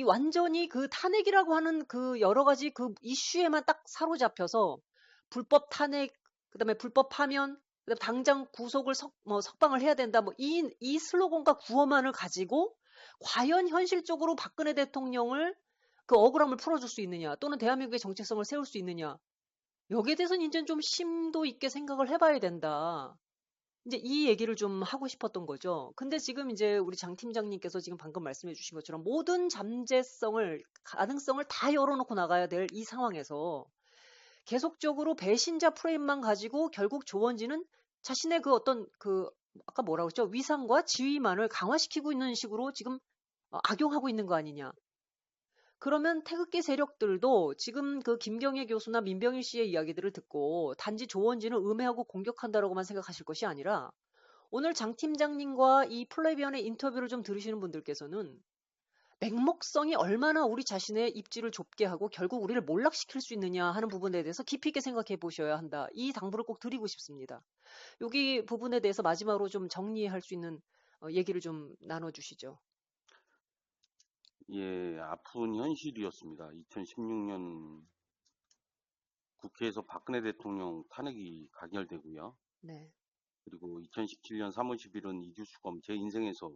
[SPEAKER 3] 완전히 그 탄핵이라고 하는 그 여러 가지 그 이슈에만 딱 사로잡혀서 불법 탄핵, 그다음에 불법 파면, 그다음에 당장 구속을 석방을 해야 된다. 이 슬로건과 구호만을 가지고 과연 현실적으로 박근혜 대통령을 그 억울함을 풀어줄 수 있느냐, 또는 대한민국의 정체성을 세울 수 있느냐. 여기에 대해서는 이제 좀 심도 있게 생각을 해봐야 된다. 이제 이 얘기를 좀 하고 싶었던 거죠. 근데 지금 이제 우리 장 팀장님께서 지금 방금 말씀해 주신 것처럼 모든 가능성을 다 열어놓고 나가야 될 이 상황에서 계속적으로 배신자 프레임만 가지고 결국 조원진은 자신의 그 어떤 아까 뭐라고 했죠? 위상과 지위만을 강화시키고 있는 식으로 지금 악용하고 있는 거 아니냐. 그러면 태극기 세력들도 지금 그 김경애 교수나 민병일 씨의 이야기들을 듣고 단지 조원진을 음해하고 공격한다라고만 생각하실 것이 아니라 오늘 장 팀장님과 이 플레비언의 인터뷰를 좀 들으시는 분들께서는 맹목성이 얼마나 우리 자신의 입지를 좁게 하고 결국 우리를 몰락시킬 수 있느냐 하는 부분에 대해서 깊이 있게 생각해 보셔야 한다. 이 당부를 꼭 드리고 싶습니다. 여기 부분에 대해서 마지막으로 좀 정리할 수 있는 얘기를 좀 나눠주시죠.
[SPEAKER 2] 예, 아픈 현실이었습니다. 2016년 국회에서 박근혜 대통령 탄핵이 가결되고요.
[SPEAKER 3] 네.
[SPEAKER 2] 그리고 2017년 3월 10일은 잊을 수가 없는, 제 인생에서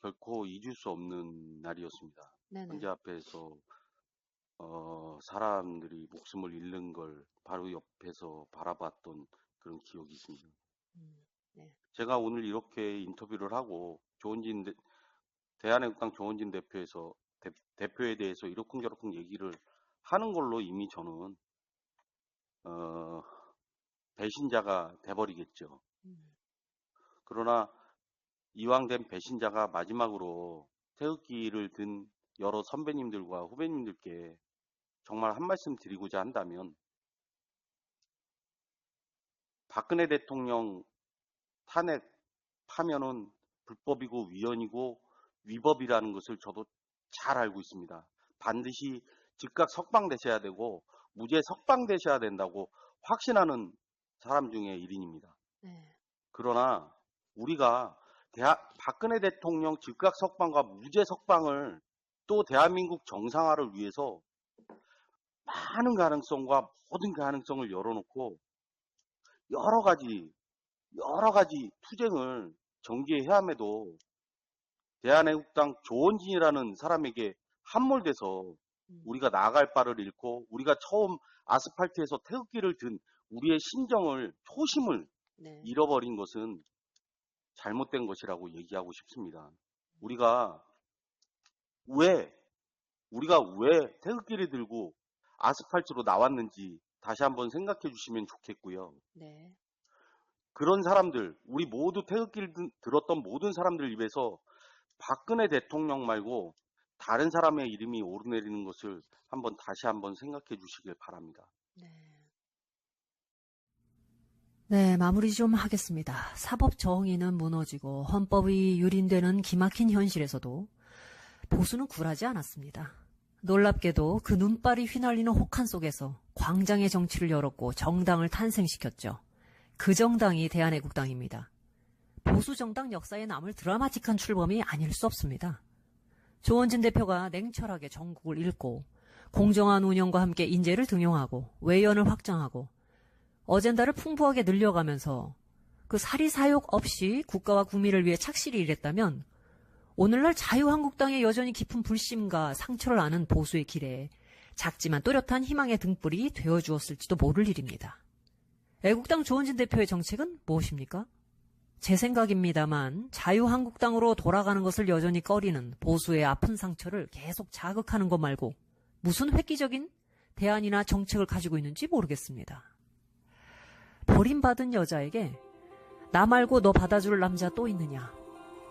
[SPEAKER 2] 결코 잊을 수 없는 날이었습니다.
[SPEAKER 3] 네네.
[SPEAKER 2] 현재 앞에서 사람들이 목숨을 잃는 걸 바로 옆에서 바라봤던 그런 기억이 있습니다.
[SPEAKER 3] 네.
[SPEAKER 2] 제가 오늘 이렇게 인터뷰를 하고 대한애국당 조원진 대표에 대해서 이러쿵저러쿵 얘기를 하는 걸로 이미 저는 배신자가 돼버리겠죠. 그러나 이왕 된 배신자가 마지막으로 태극기를 든 여러 선배님들과 후배님들께 정말 한 말씀 드리고자 한다면, 박근혜 대통령 탄핵 파면은 불법이고 위헌이고 위법이라는 것을 저도 잘 알고 있습니다. 반드시 즉각 석방되셔야 되고 무죄 석방되셔야 된다고 확신하는 사람 중에 1인입니다.
[SPEAKER 3] 네.
[SPEAKER 2] 그러나 우리가 박근혜 대통령 즉각 석방과 무죄 석방을 또 대한민국 정상화를 위해서 많은 가능성과 모든 가능성을 열어놓고 여러 가지 투쟁을 전개해야 함에도 대한애국당 조원진이라는 사람에게 함몰돼서 우리가 나아갈 바를 잃고 우리가 처음 아스팔트에서 태극기를 든 우리의 초심을
[SPEAKER 3] 네.
[SPEAKER 2] 잃어버린 것은 잘못된 것이라고 얘기하고 싶습니다. 우리가 왜 태극기를 들고 아스팔트로 나왔는지 다시 한번 생각해 주시면 좋겠고요.
[SPEAKER 3] 네.
[SPEAKER 2] 그런 사람들, 우리 모두 태극기를 들었던 모든 사람들 입에서 박근혜 대통령 말고 다른 사람의 이름이 오르내리는 것을 다시 한번 생각해 주시길 바랍니다.
[SPEAKER 1] 네, 마무리 좀 하겠습니다. 사법 정의는 무너지고 헌법이 유린되는 기막힌 현실에서도 보수는 굴하지 않았습니다. 놀랍게도 그 눈발이 휘날리는 혹한 속에서 광장의 정치를 열었고 정당을 탄생시켰죠. 그 정당이 대한애국당입니다. 보수 정당 역사에 남을 드라마틱한 출범이 아닐 수 없습니다. 조원진 대표가 냉철하게 전국을 읽고 공정한 운영과 함께 인재를 등용하고 외연을 확장하고 어젠다를 풍부하게 늘려가면서 그 사리사욕 없이 국가와 국민을 위해 착실히 일했다면 오늘날 자유한국당에 여전히 깊은 불심과 상처를 아는 보수의 길에 작지만 또렷한 희망의 등불이 되어주었을지도 모를 일입니다. 애국당 조원진 대표의 정책은 무엇입니까? 제 생각입니다만 자유한국당으로 돌아가는 것을 여전히 꺼리는 보수의 아픈 상처를 계속 자극하는 것 말고 무슨 획기적인 대안이나 정책을 가지고 있는지 모르겠습니다. 버림받은 여자에게 나 말고 너 받아줄 남자 또 있느냐,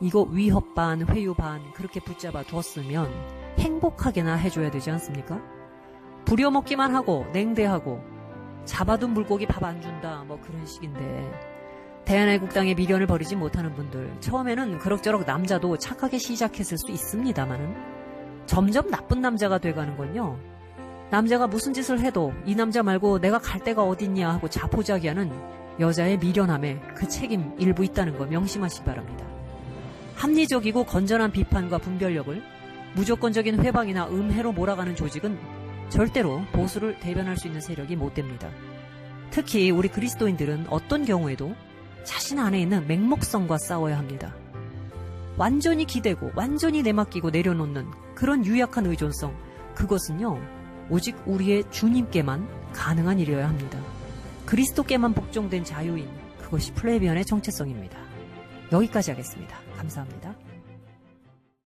[SPEAKER 1] 이거 위협 반 회유 반 그렇게 붙잡아 뒀으면 행복하게나 해줘야 되지 않습니까? 부려먹기만 하고 냉대하고 잡아둔 물고기 밥 안 준다 뭐 그런 식인데, 대한애국당에 미련을 버리지 못하는 분들, 처음에는 그럭저럭 남자도 착하게 시작했을 수 있습니다만은 점점 나쁜 남자가 돼가는 건요, 남자가 무슨 짓을 해도 이 남자 말고 내가 갈 데가 어딨냐 하고 자포자기하는 여자의 미련함에 그 책임 일부 있다는 거 명심하시기 바랍니다. 합리적이고 건전한 비판과 분별력을 무조건적인 회방이나 음해로 몰아가는 조직은 절대로 보수를 대변할 수 있는 세력이 못 됩니다. 특히 우리 그리스도인들은 어떤 경우에도 자신 안에 있는 맹목성과 싸워야 합니다. 완전히 기대고 완전히 내맡기고 내려놓는 그런 유약한 의존성, 그것은요 오직 우리의 주님께만 가능한 일이어야 합니다. 그리스도께만 복종된 자유인, 그것이 플레비안의 정체성입니다. 여기까지 하겠습니다. 감사합니다.